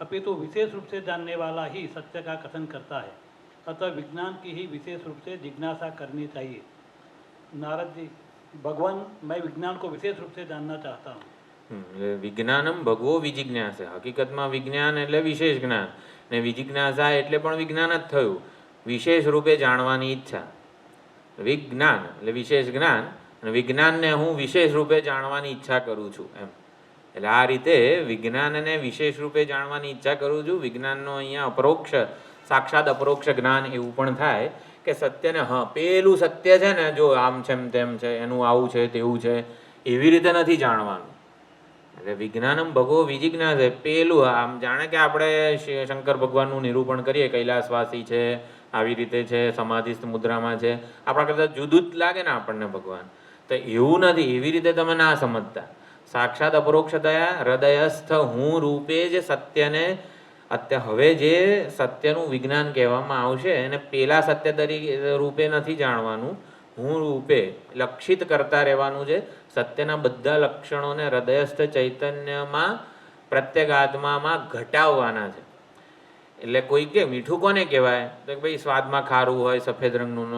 अपितु विशेष रूप से जानने वाला ही सत्य का कथन करता है। अतः विज्ञान की ही विशेष रूप से जिज्ञासा करनी चाहिए। नारद जी, भगवान, मैं विज्ञान को विशेष रूप से जानना चाहता हूँ। વિજ્ઞાનમ ભગવો વિજિજ્ઞાસે, હકીકતમાં વિજ્ઞાન એટલે વિશેષ જ્ઞાન, ને વિજિજ્ઞાસા એટલે પણ વિજ્ઞાન જ થયું, વિશેષ રૂપે જાણવાની ઈચ્છા. વિજ્ઞાન એટલે વિશેષ જ્ઞાન, અને વિજ્ઞાનને હું વિશેષ રૂપે જાણવાની ઈચ્છા કરું છું એમ. એટલે આ રીતે વિજ્ઞાનને વિશેષ રૂપે જાણવાની ઈચ્છા કરું છું. વિજ્ઞાનનો અહીંયા અપરોક્ષ, સાક્ષાત અપરોક્ષ જ્ઞાન એવું પણ થાય કે સત્યને, હા પેલું સત્ય છે ને, જો આમ છે તેમ છે, એનું આવું છે તેવું છે, એવી રીતે નથી જાણવાનું. એટલે વિજ્ઞાનમ ભગવો વિજિજ્ઞાસે, પેલું આમ જાણે કે આપણે શંકર ભગવાનનું નિરૂપણ કરીએ, કૈલાસવાસી છે, આવી રીતે છે, સમાધિસ્થ મુદ્રામાં છે, આપણા કરતાં જુદું જ લાગે ને આપણને ભગવાન. તો એવું નથી, એવી રીતે તમે ના સમજતા. સાક્ષાત અપરોક્ષતયા હૃદયસ્થ હું રૂપે જ સત્યને, હવે જે સત્યનું વિજ્ઞાન કહેવામાં આવશે એને પેલા સત્ય તરીકે રૂપે નથી જાણવાનું, હું રૂપે લક્ષિત કરતા રહેવાનું છે. સત્યના બધા લક્ષણોને હૃદયસ્થ ચૈતન્યમાં, પ્રત્યેગાત્મામાં ઘટાવવાના છે. એટલે કોઈ કે મીઠું કોને કહેવાય? તો ભાઈ સ્વાદમાં ખારું હોય, સફેદ રંગનું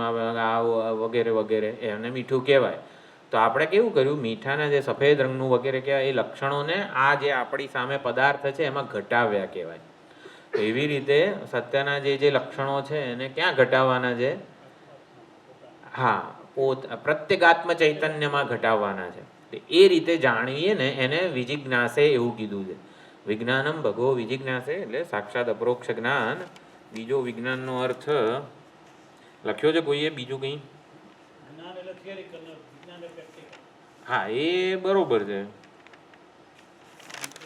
વગેરે વગેરે, એને મીઠું કહેવાય. તો આપણે કેવું કર્યું, મીઠાના જે સફેદ રંગનું વગેરે કહેવાય એ લક્ષણોને આ જે આપણી સામે પદાર્થ છે એમાં ઘટાવ્યા કહેવાય. તો એવી રીતે સત્યના જે લક્ષણો છે એને ક્યાં ઘટાવવાના છે? હા, પ્રત્યેગાત્મ ચૈતન્યમાં ઘટાવવાના છે. એ રીતે જાણીએ ને એને વિજિજ્ઞાસે એવું કીધું છે. વિજ્ઞાનમ ભગવો વિજિજ્ઞાસે એટલે સાક્ષાત અપરોક્ષ જ્ઞાન. બીજો વિજ્ઞાનનો અર્થ લખ્યો છે કોઈએ? બીજું કંઈ? હા, એ બરોબર છે.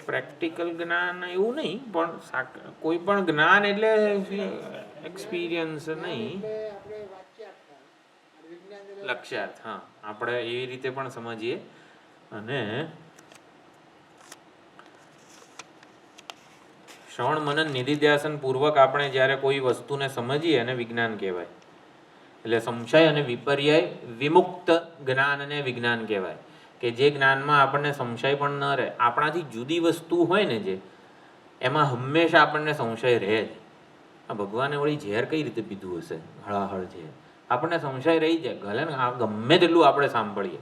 પ્રેક્ટિકલ જ્ઞાન એવું નહીં, પણ કોઈ પણ જ્ઞાન એટલે એક્સપિરિયન્સ નહીં, લક્ષ્યાર્થ. હા, આપણે એવી રીતે પણ સમજીએ. અને શ્રવણ મનન નિધિધ્યાસન પૂર્વક આપણે જ્યારે કોઈ વસ્તુને સમજીએ એને વિજ્ઞાન કહેવાય. એટલે સંશય અને વિપર્યય વિમુક્ત જ્ઞાનને વિજ્ઞાન કહેવાય. કે જે જ્ઞાનમાં આપણને સંશય પણ ન રહે. આપણાથી જુદી વસ્તુ હોય ને જે, એમાં હંમેશા આપણને સંશય રહે જ. આ ભગવાને વળી ઝેર કઈ રીતે પીધું હશે? હળાહળ ઝેર. આપણને સંશય રહી જાય. ભલે ને આ ગમે તેટલું આપણે સાંભળીએ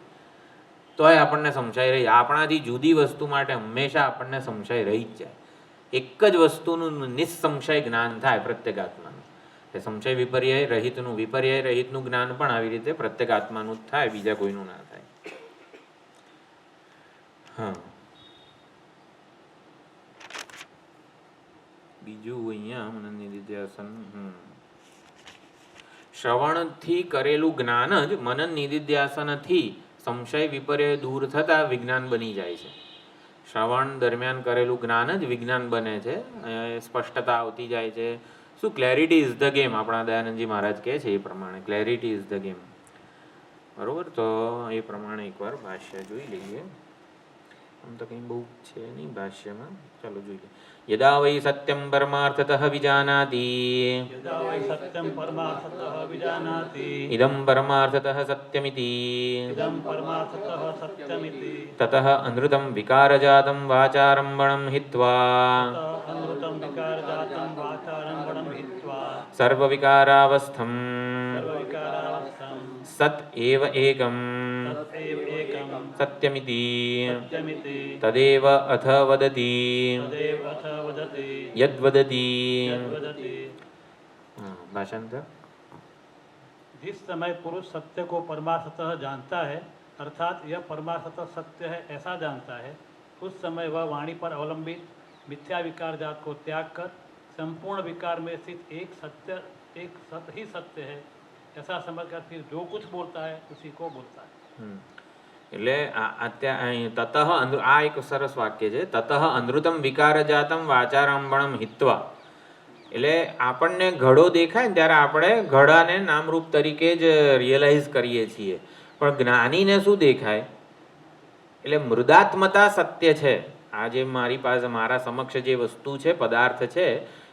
તોય આપણને સંશય રહી જાય. આપણાથી જુદી વસ્તુ માટે હંમેશા આપણને સંશય રહી જ જાય. એક જ વસ્તુનું નિસંશય જ્ઞાન થાય પ્રત્યેગાત્માનું. એ સંશય વિપર્યય રહિતનું, વિપર્યય રહિતનું જ્ઞાન પણ આવી રીતે પ્રત્યેગાત્માનું જ થાય, બીજા કોઈનું ના થાય. હા, બીજું અહીંયા મનન નિધિધ્યાસન, શ્રવણથી કરેલું જ્ઞાન જ મનન નિધિધ્યાસનથી સંશય વિપર્યય દૂર થતા વિજ્ઞાન બની જાય છે. શ્રવણ દરમિયાન કરેલું જ્ઞાન જ વિજ્ઞાન બને છે. સ્પષ્ટતા આવતી જાય છે. શું? Clarity is the game. આપણા દયાનંદજી મહારાજ કહે છે એ પ્રમાણે ક્લેરિટી ઇઝ ધ ગેમ. બરોબર? તો એ પ્રમાણે એકવાર ભાષ્ય જોઈ લઈએ. આમ તો કંઈ બહુ છે નહીં ભાષ્યમાં. ચાલો જોઈ લઈએ. યદા વૈ સત્યમ પરમાર્થતઃ વિજાનાતિ, ઇદં પરમાર્થતઃ સત્યમિતિ, તતઃ અનૃતં વિકારજાतं વાચારંભણં હિત્વા સર્વવિકારાવસ્થં સત એવ એકમ સત્યમિતિ તદેવ અથ વદતિ यद्वदति। भाषांतर। जिस समय पुरुष सत्य को परमार्थतः जानता है, अर्थात यह परमार्थतः सत्य है ऐसा जानता है, उस समय वह वाणी पर अवलंबित मिथ्या विकार जात को त्याग कर संपूर्ण विकार में स्थित एक सत्य, एक सत ही सत्य है ऐसा समझकर फिर जो कुछ बोलता है उसी को बोलता है। એટલે અત્યારે તતઃ આ એક સરસ વાક્ય છે. તતઃ અનૃતમ વિકાર જાતમ વાચારંભણમ હિત્વા. એટલે આપણને ઘડો દેખાય ને ત્યારે આપણે ઘડાને નામરૂપ તરીકે જ રિયલાઇઝ કરીએ છીએ, પણ જ્ઞાનીને શું દેખાય? એટલે મૃદાત્મતા સત્ય છે. આ જે મારી પાસે મારા સમક્ષ જે વસ્તુ છે, પદાર્થ છે,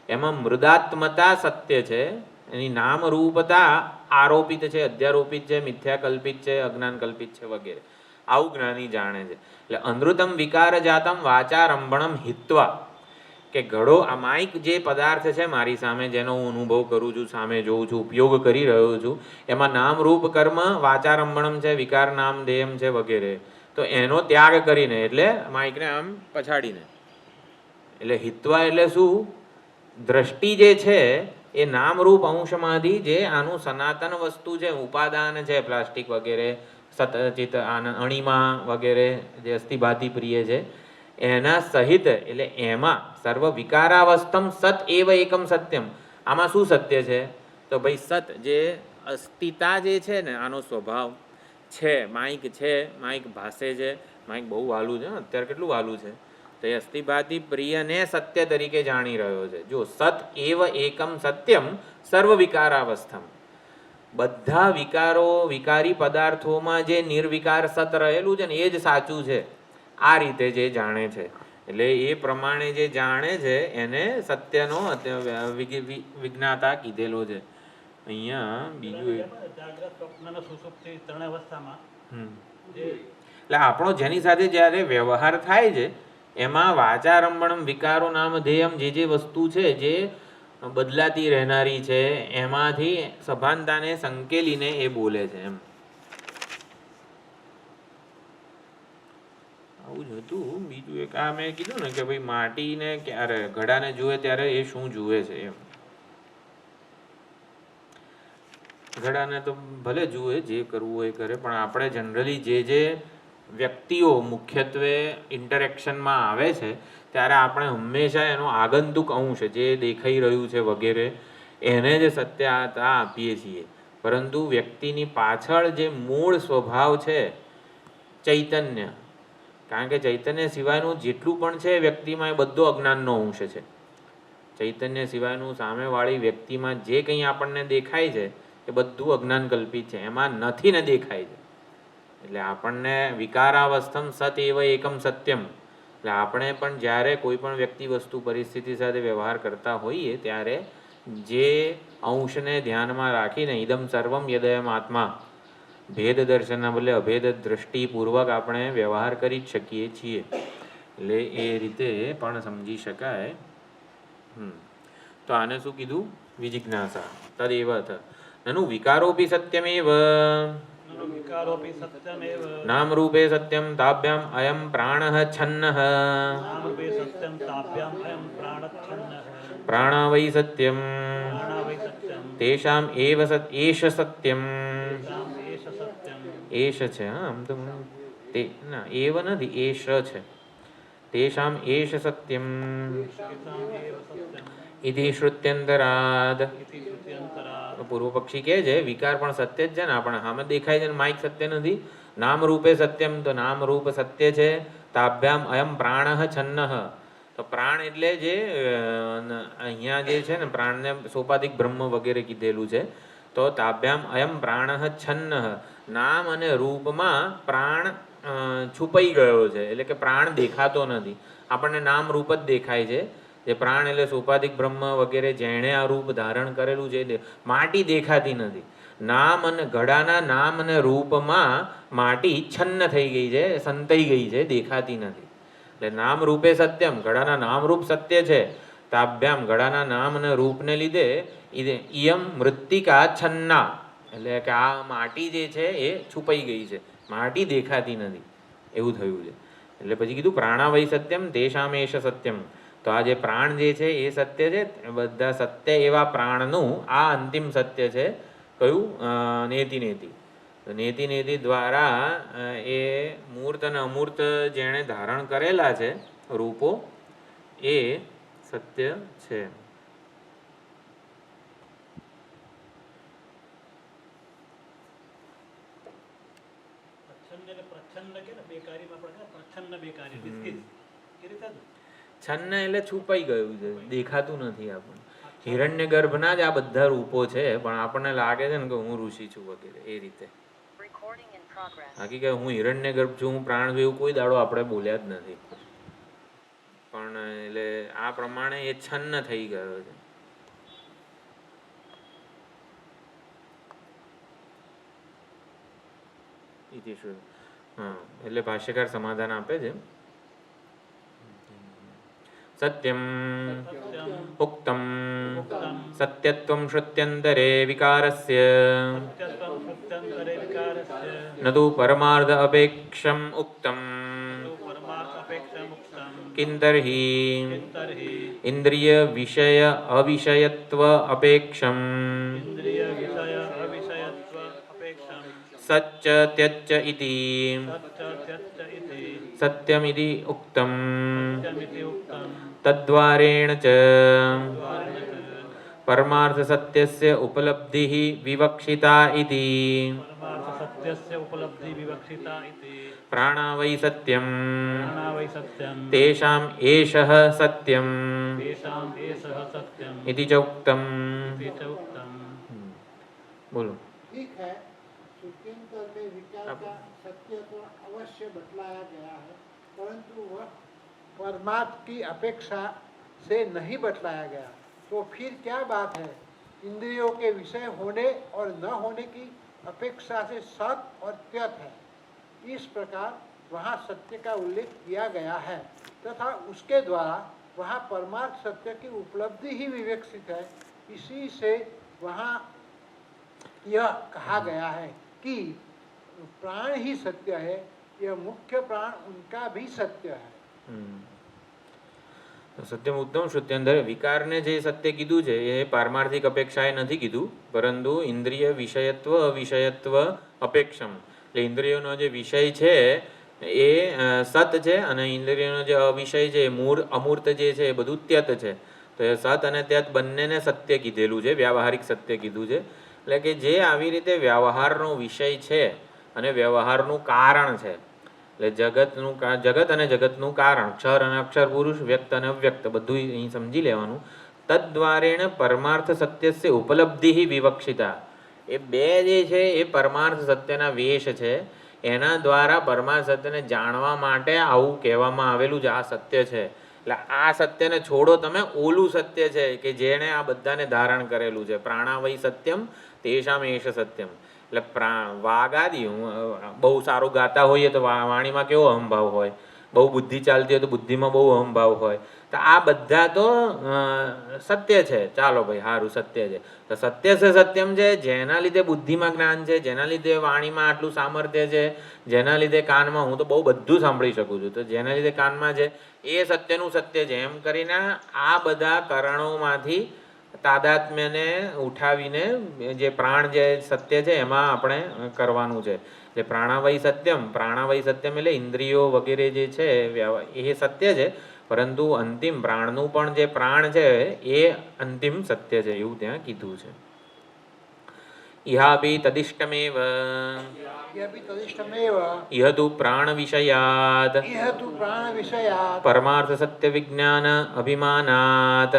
એમાં મૃદાત્મતા સત્ય છે. એની નામરૂપતા આરોપિત છે, અધ્યારોપિત છે, મિથ્યાકલ્પિત છે, અજ્ઞાન કલ્પિત છે વગેરે. આવું જ્ઞાની જાણે છે. એટલે અનૃતમ વિકાર જાતમ વાચારંભણમ હિત્વા, કે ઘડો આ માઇક જે પદાર્થ છે મારી સામે, જેનો હું અનુભવ કરું છું, સામે જોઉં છું, ઉપયોગ કરી રહ્યો છું, એમાં નામ રૂપ કર્મ વાચારંભણમ છે, વિકાર નામ દેયમ છે વગેરે. તો એનો ત્યાગ કરીને, એટલે માઇકને આમ પછાડીને, એટલે હિત્વા એટલે શું? દ્રષ્ટિ જે છે એ નામરૂપ અંશમાંથી જે આનું સનાતન વસ્તુ છે, ઉપાદાન છે, પ્લાસ્ટિક વગેરે, સતચિત અણિમા વગેરે જે અસ્થિભાતિ પ્રિય છે, એના સહિત, એટલે એમાં સર્વ વિકારાવસ્થમ સત એવ એકમ સત્યમ. આમાં શું સત્ય છે? તો ભાઈ સત જે અસ્થિતા જે છે ને, આનો સ્વભાવ છે, માઇક છે, માઇક ભાષે છે, માઇક બહુ વાલું છે, અત્યારે કેટલું વાલું છે, તો એ અસ્થિભાતિ પ્રિયને સત્ય તરીકે જાણી રહ્યો છે. જો સત એવ એકમ સત્યમ સર્વ વિકારાવસ્થમ, બધા વિકારો, વિકારી પદાર્થોમાં જે નિર્વિકાર સત રહેલું છે ને, એ જ સાચું છે. આ રીતે જે જાણે છે, એટલે એ પ્રમાણે જે જાણે છે એને સત્યનો વિજ્ઞાતા કીધેલો છે. અહીંયા બીજું જાગ્રત સ્વપ્ન અને સુષુપ્તિ ત્રણ અવસ્થામાં એટલે આપણો જેની સાથે જ્યારે વ્યવહાર થાય છે એમાં વાચારંભણમ વિકારો નામ ધેયમ, જે વસ્તુ છે જે બદલાતી રહેનારી છે, એમાંથી સભાનતાને સંકેલીને એ બોલે છે. એમ આવું જ હતું. બીજું એક આ મેં કીધું ને કે ભાઈ માટીને ક્યારે ઘડાને જુએ ત્યારે એ શું જુએ છે એમ. ઘડાને તો ભલે જુએ, જે કરવું હોય કરે, પણ આપણે જનરલી જે વ્યક્તિઓ મુખ્યત્વે ઇન્ટરેક્શનમાં આવે છે ત્યારે આપણે હંમેશા એનો આગંતુક અંશ જે દેખાઈ રહ્યું છે વગેરે એને જ સત્યતા આપીએ છીએ. પરંતુ વ્યક્તિની પાછળ જે મૂળ સ્વભાવ છે ચૈતન્ય, કારણ કે ચૈતન્ય સિવાયનું જેટલું પણ છે વ્યક્તિમાં એ બધો અજ્ઞાનનો અંશ છે. ચૈતન્ય સિવાયનું સામેવાળી વ્યક્તિમાં જે કંઈ આપણને દેખાય છે એ બધું અજ્ઞાન કલ્પિત છે, એમાં નથી ને દેખાય છે. એટલે આપણને વિકારાવસ્થમ સત એવ એકમ સત્યમ, એટલે આપણે પણ જ્યારે કોઈ પણ વ્યક્તિ, વસ્તુ, પરિસ્થિતિ સાથે વ્યવહાર કરતા હોઈએ ત્યારે જે અંશને ધ્યાનમાં રાખીને ઇદમ સર્વમ યદયમ આત્મા, ભેદ દર્શનના બદલે અભેદ દ્રષ્ટિપૂર્વક આપણે વ્યવહાર કરી જ શકીએ છીએ. એટલે એ રીતે પણ સમજી શકાય. તો આને શું કીધું? વિજિજ્ઞાસા. તદેવ નનુ વિકારોપી સત્યમેવ વિકારોપી સત્યમેવ નામરૂપે સત્યમ તાભ્યામ અયમ પ્રાણઃ છન્નઃ નામરૂપે સત્યમ તાભ્યામ અયમ પ્રાણચ્છન્નઃ પ્રાણા વૈ સત્યમ પ્રાણા વૈ સત્યમ તેષામ એવ એષ સત્યમ. તેષામ એષ સત્યમ. એષ છે, હા, આમ તો તે ના એવ નથી, એષ છે. તેષામ એષ સત્યમ તેષામ એવ સત્યમ ઇતિ શ્રુત્યંતરાદ. ઇતિ શ્રુત્યંતરાદ. પૂર્વ પક્ષી કહે છે વિકાર પણ સત્ય જ છે ને, આપણે સામે દેખાય છે ને માઇક સત્ય નથી. નામ રૂપે સત્યમ, તો નામ રૂપ સત્ય છે. તાભ્યામ અયમ પ્રાણઃ છન્નઃ, તો પ્રાણ એટલે જે અહીંયા જે છે ને પ્રાણને સોપાધિક બ્રહ્મ વગેરે કીધેલું છે. તો તાભ્યામ અયમ પ્રાણઃ છન્નઃ, નામ અને રૂપમાં પ્રાણ છુપાઈ ગયો છે, એટલે કે પ્રાણ દેખાતો નથી. આપણને નામ રૂપ જ દેખાય છે. જે પ્રાણ એટલે સોપાધિક બ્રહ્મ વગેરે જેણે આ રૂપ ધારણ કરેલું છે, માટી દેખાતી નથી. નામ અને ઘડાના નામ અને રૂપમાં માટી છન્ન થઈ ગઈ છે, સંતાઈ ગઈ છે, દેખાતી નથી. એટલે નામ રૂપે સત્યમ, ઘડાના નામ રૂપ સત્ય છે. તાભ્યામ, ઘડાના નામ અને રૂપને લીધે ઇયમ મૃત્તિકા છન્ના, એટલે કે આ માટી જે છે એ છુપાઈ ગઈ છે, માટી દેખાતી નથી, એવું થયું છે. એટલે પછી કીધું પ્રાણા વૈ સત્યમ તેષામ એષ સત્યમ. તો આ જે પ્રાણ જે છે એ સત્ય છે, બધા સત્ય એવા પ્રાણનું આ અંતિમ સત્ય છે. કયું? નેતિ નેતિ. નેતિ નેતિ દ્વારા એ મૂર્ત અને અમૂર્ત જેણે ધારણ કરેલા છે રૂપો, એ સત્ય છે. પ્રચ્છન્ન એટલે પ્રચ્છન્ન છન્ન એટલે છુપાઈ ગયું છે, દેખાતું નથી આપણને. હિરણ્ય ગર્ભના જ આ બધા રૂપો છે, પણ આપણને લાગે છે ને કે હું ઋષિ છું વગેરે એ રીતે. બાકી કે હું હિરણ્ય ગર્ભ છું, હું પ્રાણ છું, એવું કોઈ દાડો આપણે બોલ્યા જ નથી. પણ એટલે આ પ્રમાણે એ છન્ન થઈ ગયો છે. એટલે ભાષ્યકાર સમાધાન આપે છે. સત્યમ ઉક્તમ સત્યત્વમ શ્રુત્યંતરે વિકારસ્ય ન તુ પરમાર્થ અપેક્ષમ ઉક્તમ કિંતર્હિ ઇન્દ્રિય વિષય અવિષયત્વ અપેક્ષમ સચ્ચ ત્યચ્ચ ઇતિ સત્યમિતિ ઉક્તમ તદ્વારેણ ચ પરમાર્થ સત્યસ્ય ઉપલબ્ધિ વિવક્ષિતા ઇતિ પ્રાણા વૈ સત્યમ તેષામ એષઃ સત્યમ ઇતિ ચ ઉક્તમ. બોલો. ठीक है, श्रुत्यंतर में विकार का सत्य तो अवश्य बतलाया गया है, परंतु वह परमार्थ की अपेक्षा से नहीं बतलाया गया. तो फिर क्या बात है? इंद्रियों के विषय होने और न होने की अपेक्षा से सत और त्यत है. इस प्रकार वहाँ सत्य का उल्लेख किया गया है तथा उसके द्वारा वहाँ परमार्थ सत्य की उपलब्धि ही विवक्षित है. इसी से वहाँ यह कहा गया है कि प्राण ही सत्य है, यह मुख्य प्राण उनका भी सत्य है. સત્યમ ઉત્તમ શ્રુત્યંતર વિકારને જે સત્ય કીધું છે એ પારમાર્થિક અપેક્ષાએ નથી કીધું, પરંતુ ઇન્દ્રિય વિષયત્વ અવિષયત્વ અપેક્ષમ, એટલે ઇન્દ્રિયોનો જે વિષય છે એ સત છે અને ઇન્દ્રિયોનો જે અવિષય છે એ અમૂર્ત જે છે એ બધું ત્યત છે. તો એ સત અને ત્યત બંનેને સત્ય કીધેલું છે, વ્યાવહારિક સત્ય કીધું છે. એટલે કે જે આવી રીતે વ્યવહારનો વિષય છે અને વ્યવહારનું કારણ છે, એટલે જગત અને જગતનું કારણ, ક્ષર અને અક્ષર પુરુષ, વ્યક્ત અને અવ્યક્ત, બધું અહીં સમજી લેવાનું. તદ્વારેણ પરમાર્થ સત્યસ્ય ઉપલબ્ધિ વિવક્ષિતા, એ બે જે છે એ પરમાર્થ સત્યના વેશ છે, એના દ્વારા પરમાર્થ સત્યને જાણવા માટે આવું કહેવામાં આવેલું જ આ સત્ય છે. એટલે આ સત્યને છોડો તમે, ઓલું સત્ય છે કે જેણે આ બધાને ધારણ કરેલું છે. પ્રાણાવય સત્યમ તેષામ એષ સત્યમ. એટલે વાગાદી બહુ સારું ગાતા હોઈએ તો વાણીમાં કેવો અહંભાવ હોય, બહુ બુદ્ધિ ચાલતી હોય તો બુદ્ધિમાં બહુ અહંભાવ હોય. તો આ બધા તો સત્ય છે, ચાલો ભાઈ સારું સત્ય છે. તો સત્ય છે સત્યમ છે, જેના લીધે બુદ્ધિમાં જ્ઞાન છે, જેના લીધે વાણીમાં આટલું સામર્થ્ય છે, જેના લીધે કાનમાં, હું તો બહુ બધું સાંભળી શકું છું, તો જેના લીધે કાનમાં છે એ સત્યનું સત્ય છે. એમ કરીને આ બધા કરણોમાંથી તાદાત્મ્યને ઉઠાવીને જે પ્રાણ જે સત્ય છે એમાં આપણે કરવાનું છે. જે પ્રાણાવય સત્યમ, પ્રાણાવય સત્યમ એટલે ઇન્દ્રિયો વગેરે જે છે એ સત્ય છે, પરંતુ અંતિમ પ્રાણનું પણ જે પ્રાણ છે એ અંતિમ સત્ય છે, એવું ત્યાં કીધું છે. ઇહાપી તદિષ્ટમેવ ઇહ તુ પ્રાણ વિષયાત પરમાર્થ સત્ય વિજ્ઞાન અભિમાનાત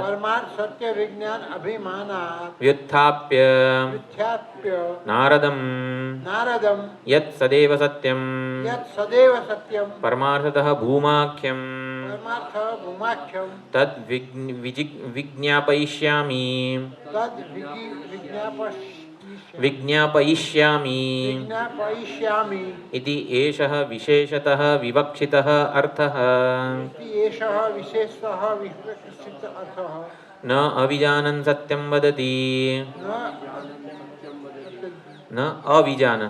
વ્યુત્થાપ્ય નારદમ યત સદેવ સત્યમ પરમાર્થતઃ ભૂમાખ્યમ તદ વિજ્ઞાપયિષ્યામિ ઇતિ એષઃ વિશેષતઃ વિવક્ષિતઃ અર્થઃ ન અવિજાનન સત્યમ વદતિ. ન અવિજાન,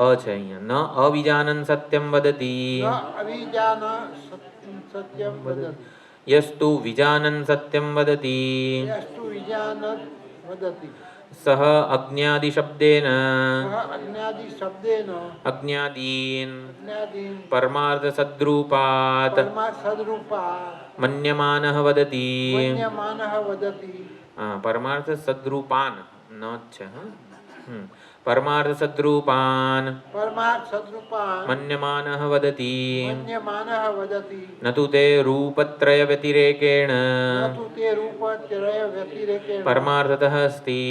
અ છે અહીંયા, ન અવિજાનન સત્યમ વદતિ યસ્તુ વિજાનન સત્યમ વદતિ સહ અજ્ઞાદિ શબ્દેન અજ્ઞાદીન પરમાર્થ સદ્રૂપાત મન્યમાનઃ વદતિ. પરમાર્થ સદ્રૂપાન ન છે, પરમાર્થ સદ્રૂપાન परमार्थ सद्रूपान् મન્યમાનઃ વદતિ मन्यमानः वदति ન તુ તે રૂપત્રય વ્યતિરેકેણ न तु ते रूपत्रय व्यतिरेकेण પરમાર્થતઃ અસ્તિ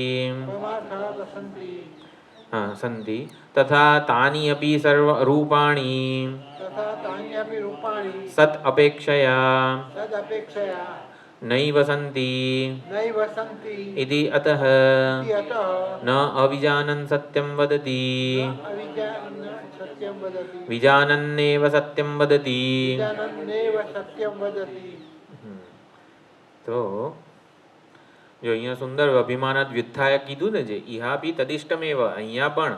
परमार्थः सन्ति સંતિ તથા તાની અપી સર્વ રૂપાણી तथा तान्यपि रूपाणि સત અપેક્ષયા तदपेक्षया નૈવ સંતિ नैव सन्ति ઇતિ અતઃ इति अतः ન અવિજાનન સત્યમ વદતિ अविज्ञान सत्यं वदति વિજાનન્નેવ સત્યમ વદતિ. विजानन्नेव सत्यं वदति તો જો અહીંયા સુંદર અભિમાનાદ વ્યુત્થાય કીધું ને, જે ઇહાપી તદિષ્ટમેવ, અહીંયા પણ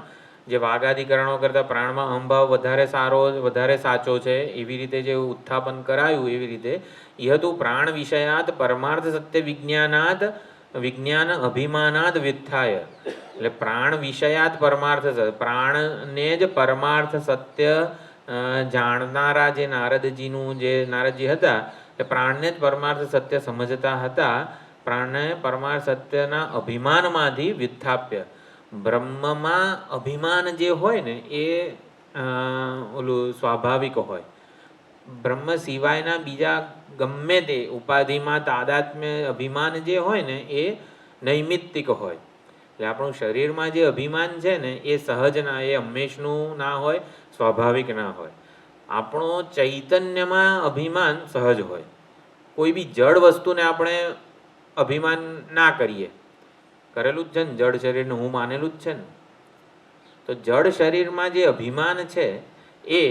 જે વાગાધિકરણો કરતા પ્રાણમાં અહંભાવ વધારે સારો વધારે સાચો છે એવી રીતે જે ઉત્થાપન કરાયું એવી રીતે ઇહતુ પ્રાણ વિષયાત પરમાર્થ સત્ય વિજ્ઞાનાદ વિજ્ઞાન અભિમાનાદ વ્યુત્થાય, એટલે પ્રાણ વિષયાત પરમાર્થ પ્રાણને જ પરમાર્થ સત્ય જાણનારા જે નારદજીનું જે નારદજી હતા એ પ્રાણને જ પરમાર્થ સત્ય સમજતા હતા. પ્રાણને પરમાર્થ સત્યના અભિમાનમાંથી વ્યુત્થાપ્ય, બ્રહ્મમાં અભિમાન જે હોય ને એ ઓલું સ્વાભાવિક હોય. બ્રહ્મ સિવાયના બીજા ગમે તે ઉપાધિમાં તાદાત્મ્ય અભિમાન જે હોય ને એ નૈમિત્તિક હોય. એટલે આપણું શરીરમાં જે અભિમાન છે ને એ સહજ ના, એ હંમેશનું ના હોય, સ્વાભાવિક ના હોય. આપણો ચૈતન્યમાં અભિમાન સહજ હોય. કોઈ બી જડ વસ્તુને આપણે અભિમાન ના કરીએ, કરેલું જ છે ને, જડ શરીરને હું માનેલું જ છે ને. તો જડ શરીરમાં જે અભિમાન છે એ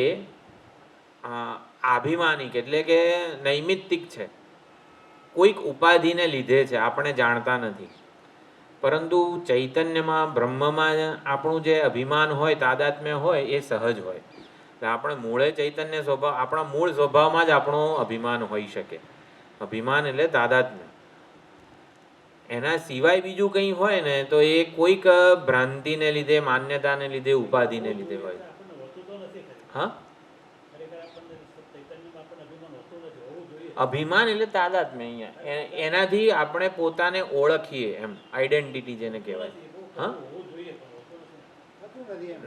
આભિમાનિક એટલે કે નૈમિત્તિક છે, કોઈક ઉપાધિને લીધે છે, આપણે જાણતા નથી. પરંતુ ચૈતન્યમાં બ્રહ્મમાં આપણું જે અભિમાન હોય, તાદાત્મ્ય હોય એ સહજ હોય. એટલે આપણે મૂળે ચૈતન્ય સ્વભાવ, આપણા મૂળ સ્વભાવમાં જ આપણો અભિમાન હોઈ શકે. અભિમાન એટલે તાદાત્મ્ય. એના સિવાય બીજું કંઈ હોય ને તો એ કોઈક ભ્રાંતિને લીધે, માન્યતાને લીધે, ઉપાધિને લીધે હોય. હા, અભિમાન એટલે તાદાત્મ્ય. અહીંયા એનાથી આપણે પોતાને ઓળખીએ, એમ આઈડેન્ટિટી જેને કહેવાય. હા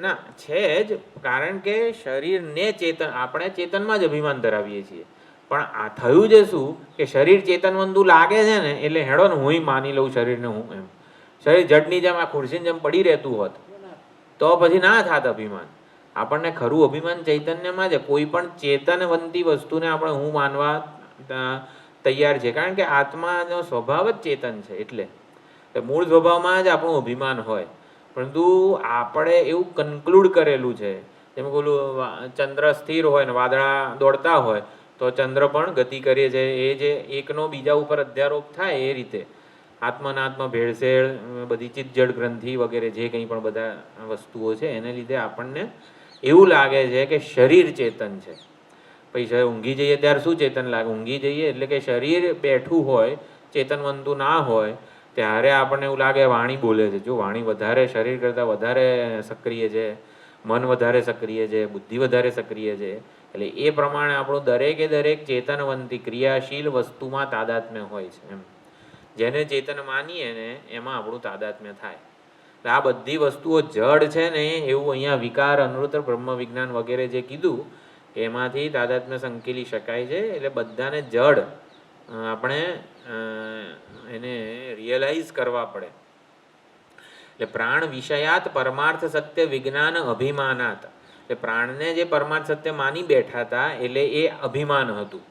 ના છે જ, કારણ કે શરીરને ચેતન, આપણે ચેતનમાં જ અભિમાન ધરાવીએ છીએ. પણ આ થયું છે શું કે શરીર ચેતનવંતુ લાગે છે ને એટલે હેડો ને હું માની લઉં શરીરને હું, એમ. શરીર જડની જેમ, આ ખુરશીની જેમ પડી રહેતું હોત તો પછી ના થાત અભિમાન. આપણને ખરું અભિમાન ચૈતન્યમાં છે. કોઈ પણ ચેતનવંતી વસ્તુને આપણે હું માનવા તૈયાર છે, કારણ કે આત્માનો સ્વભાવ જ ચેતન છે. એટલે મૂળ સ્વભાવમાં જ આપણું અભિમાન હોય. પરંતુ આપણે એવું કન્ક્લુડ કરેલું છે, જેમ પેલું ચંદ્ર સ્થિર હોય ને વાદળા દોડતા હોય તો ચંદ્ર પણ ગતિ કરીએ છે. એ જે એકનો બીજા ઉપર અધ્યારોપ થાય એ રીતે આત્મનાત્મ ભેળસેળ, બધી ચિત્તજડ ગ્રંથિ વગેરે જે કંઈ પણ બધા વસ્તુઓ છે એને લીધે આપણને એવું લાગે છે કે શરીર ચેતન છે. પછી ઊંઘી જઈએ ત્યારે શું ચેતન લાગે? ઊંઘી જઈએ એટલે કે શરીર બેઠું હોય, ચેતનવંતુ ના હોય ત્યારે આપણને એવું લાગે વાણી બોલે છે. જો વાણી વધારે, શરીર કરતાં વધારે સક્રિય છે, મન વધારે સક્રિય છે, બુદ્ધિ વધારે સક્રિય છે. એટલે એ પ્રમાણે આપણું દરેકે દરેક ચેતનવંતી ક્રિયાશીલ વસ્તુમાં તાદાત્મ્ય હોય છે. એમ જેને ચેતન માનીએ ને એમાં આપણું તાદાત્મ્ય થાય. એટલે આ બધી વસ્તુઓ જડ છે ને એવું અહીંયા વિકાર, અનૃત, બ્રહ્મ વિજ્ઞાન વગેરે જે કીધું એમાંથી તાદાત્મ્ય સંકેલી શકાય છે. એટલે બધાને જડ આપણે એને રિયલાઇઝ કરવા પડે. એટલે પ્રાણ વિષયાત પરમાર્થ સત્ય વિજ્ઞાન અભિમાનાત, એટલે પ્રાણને જે પરમાર્થ સત્ય માની બેઠા હતા એટલે એ અભિમાન હતું,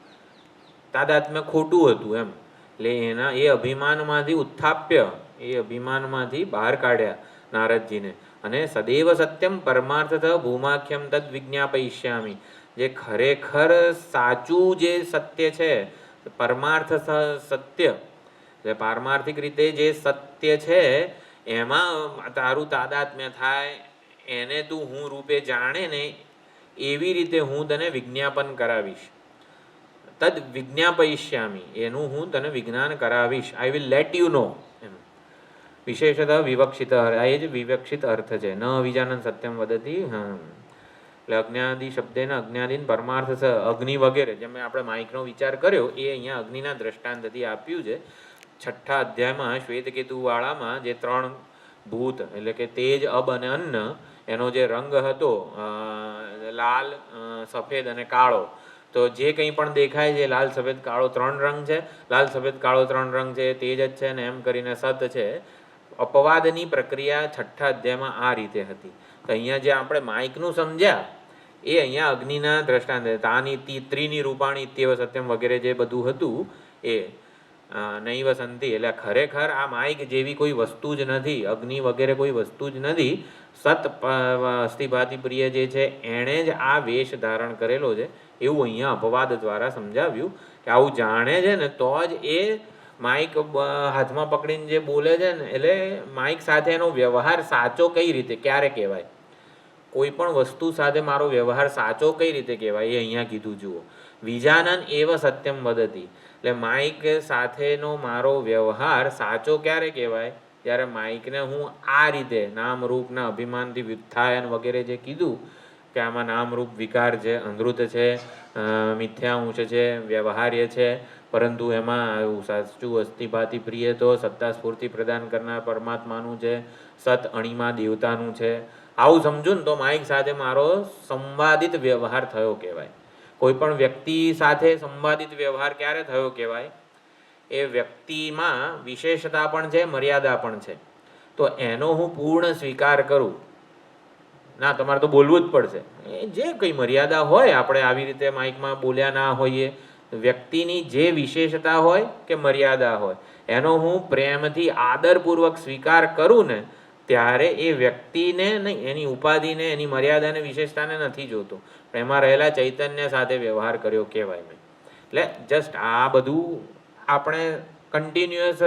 તાદાત્મ્ય ખોટું હતું એમ. એટલે એના એ અભિમાનમાંથી ઉત્થાપ્ય, એ અભિમાનમાંથી બહાર કાઢ્યા નારદજીને. અને સદૈવ સત્યમ પરમાર્થતઃ ભૂમાખ્યમ તદ વિજ્ઞાપયિષ્યામિ, જે ખરેખર સાચું જે સત્ય છે, પરમાર્થ સત્ય, એટલે પારમાર્થિક રીતે જે સત્ય છે એમાં તારું તાદાત્મ્ય થાય, એને તું હું રૂપે જાણે ને એવી રીતે હું તને વિજ્ઞાપન કરાવીશ. તદ વિજ્ઞાપયિષ્યામિ, એનું હું તને વિજ્ઞાન કરાવીશ. I will let you know. એમ વિશેષતઃ વિવક્ષિત, આ એ જ વિવક્ષિત અર્થ છે. ન વિજાનન સત્યમ વદતી. એટલે અજ્ઞાદિ શબ્દેના અજ્ઞાદિન પરમાર્થ અગ્નિ વગેરે, જેમ આપણે માઇકનો વિચાર કર્યો એ અહીંયા અગ્નિના દ્રષ્ટાંતથી આપ્યું છે. 6ઠ્ઠા અધ્યાયમાં શ્વેતકેતુવાળામાં જે 3 ભૂત એટલે કે તેજ, અબ અને અન્ન, એનો જે રંગ હતો લાલ, સફેદ અને કાળો, તો જે કંઈ પણ દેખાય છે લાલ, સફેદ, કાળો 3 રંગ છે. લાલ, સફેદ, કાળો 3 રંગ છે, તેજ જ છે ને એમ કરીને સત છે. અપવાદની પ્રક્રિયા 6ઠ્ઠા અધ્યાયમાં આ રીતે હતી. તો અહીંયા જે આપણે માઇકનું સમજ્યા એ અહીંયા અગ્નિના દ્રષ્ટાંત તાની ત્રીની રૂપાણી ઇત્યેવ સત્યમ વગેરે જે બધું હતું એ નૈવ સંતિ, એટલે ખરેખર આ માઇક જેવી કોઈ વસ્તુ જ નથી, અગ્નિ વગેરે કોઈ વસ્તુ જ નથી. સત અસ્થિભાતિ પ્રિય જે છે એણે જ આ વેશ ધારણ કરેલો છે એવું અહીંયા અપવાદ દ્વારા સમજાવ્યું કે આવું જાણે છે ને તો જ એ માઇક હાથમાં પકડીને જે બોલે છે ને એટલે માઇક સાથે એનો વ્યવહાર સાચો કઈ રીતે ક્યારે કહેવાય, કોઈ પણ વસ્તુ સાથે મારો વ્યવહાર સાચો કઈ રીતે કહેવાય એ અહીંયા કીધું. જુઓ, વિજાનન એવ સત્યમ વદતી, એટલે માઇક સાથેનો મારો વ્યવહાર સાચો ક્યારે કહેવાય, જ્યારે માઇકને હું આ રીતે નામરૂપના અભિમાનથી વ્યુત્થાયન વગેરે જે કીધું કે આમાં નામરૂપ વિકાર છે, અંધૃત છે, મિથ્યાંશ છે, વ્યવહાર્ય છે, પરંતુ એમાં સાચું અસ્થિભાતિ પ્રિય તો સત્તા સ્ફૂર્તિ પ્રદાન કરનાર પરમાત્માનું છે, સત અણિમા દેવતાનું છે. આવું સમજુ ને તો માઇક સાથે મારો સંવાદિત વ્યવહાર થયો કહેવાય. કોઈ પણ વ્યક્તિ સાથે સંવાદિત વ્યવહાર ક્યારે થયો કહેવાય, એ વ્યક્તિમાં વિશેષતા પણ છે, મર્યાદા પણ છે. તો એનો હું પૂર્ણ સ્વીકાર કરું, ના તમારે તો બોલવું જ પડશે, એ જે કંઈ મર્યાદા હોય, આપણે આવી રીતે માઇકમાં બોલ્યા ના હોઈએ, વ્યક્તિની જે વિશેષતા હોય કે મર્યાદા હોય એનો હું પ્રેમથી આદરપૂર્વક સ્વીકાર કરું ને ત્યારે એ વ્યક્તિને નહીં, એની ઉપાધિને, એની મર્યાદાને, વિશેષતાને નથી જોતો, એમાં રહેલા ચૈતન્ય સાથે વ્યવહાર કર્યો કહેવાય મેં. એટલે જસ્ટ આ બધું આપણે કન્ટિન્યુઅસ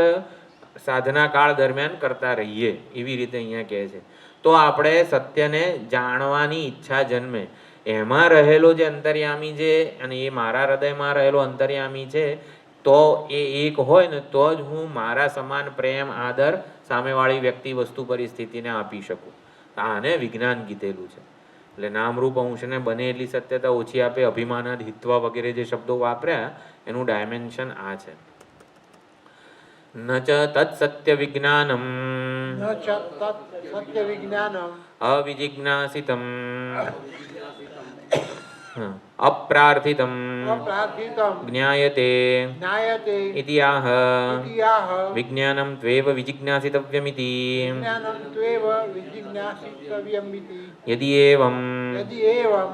સાધના કાળ દરમિયાન કરતા રહીએ એવી રીતે અહીંયા કહે છે. તો આપણે સત્યને જાણવાની ઈચ્છા જન્મે, એમાં રહેલો જે અંતર્યામી છે અને એ મારા હૃદયમાં રહેલો અંતર્યામી છે, તો એ એક હોય ને તો જ હું મારા સમાન પ્રેમ, આદર સામેવાળી વ્યક્તિ, વસ્તુ, પરિસ્થિતિને આપી શકું. આને વિજ્ઞાન કીધેલું છે. એટલે નામરૂપ અંશને બને એટલી સત્યતા ઓછી આપે, અભિમાનાદ, હિત્વા વગેરે જે શબ્દો વાપર્યા એનું ડાયમેન્શન આ છે. ન ચ તત્સત્ય વિજ્ઞાનમ ન ચ તત્ સત્ય વિજ્ઞાનમ અવિજિજ્ઞાસિતમ અપ્રાર્થિતમ અપ્રાર્થિતમ જ્ઞાયતે જ્ઞાયતે ઇતિ આહ ઇતિયાહ વિજ્ઞાનમ ત્વેવ વિજિજ્ઞાસિતવ્યમિતિ જ્ઞાનમ ત્વેવ વિજિજ્ઞાસિતવ્યમિતિ યદિ એવં યદિ એવં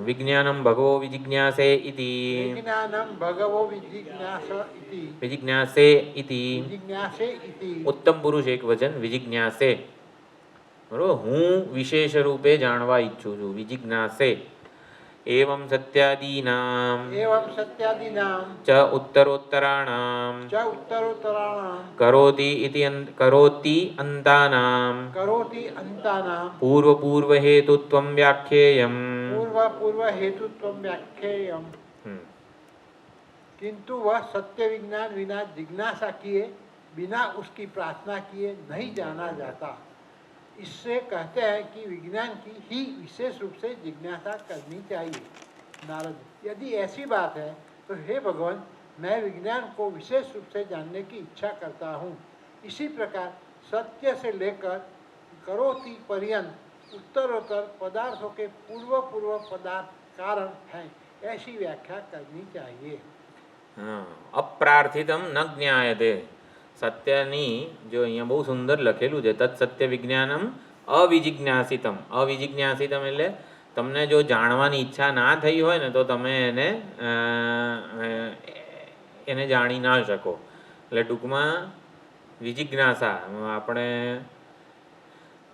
વિજ્ઞાનમ ભગવો વિજિજ્ઞાસે ઇતિ વિજ્ઞાનમ ભગવો વિજિજ્ઞાસે ઇતિ વિજિજ્ઞાસે ઇતિ ઉત્તમ પુરુષ એક વચન વિજિજ્ઞાસે, બરોબર. હું વિશેષ રૂપે જાણવા ઈચ્છું છું, વિજિજ્ઞાસે. એવં સત્યાદીનામ એવં સત્યાદીનામ ચ ઉત્તરોત્તરાણામ ચ ઉત્તરોત્તરાણામ કરોતિ અંતાનામ કરોતિ અંતાનામ પૂર્વ હેતુત્વમ વ્યાખ્યેયમ पूर्व हेतुत्व व्याख्येयम किंतु वह सत्य विज्ञान बिना जिज्ञासा किए, बिना उसकी प्रार्थना किए नहीं जाना जाता. इससे कहते हैं कि विज्ञान की ही विशेष रूप से जिज्ञासा करनी चाहिए. नारद, यदि ऐसी बात है तो हे भगवान, मैं विज्ञान को विशेष रूप से जानने की इच्छा करता हूँ. इसी प्रकार सत्य से लेकर करोति पर्यंत उत्तरोत्तर पदार्थों के पूर्व पदार्थ कारण है, ऐसी व्याख्या करनी चाहिए. અપ્રાર્થિતમ ન જ્ઞાયતે. સત્યની જો અહીંયા બહુ સુંદર લખેલું છે, તત્ સત્ય વિજ્ઞાનમ અવિજિજ્ઞાસિતમ. અવિજિજ્ઞાસિતમ એટલે તમને જો જાણવાની ઈચ્છા ના થઈ હોય ને તો તમે એને જાણી ના શકો. એટલે ટૂંકમાં વિજિજ્ઞાસા આપણે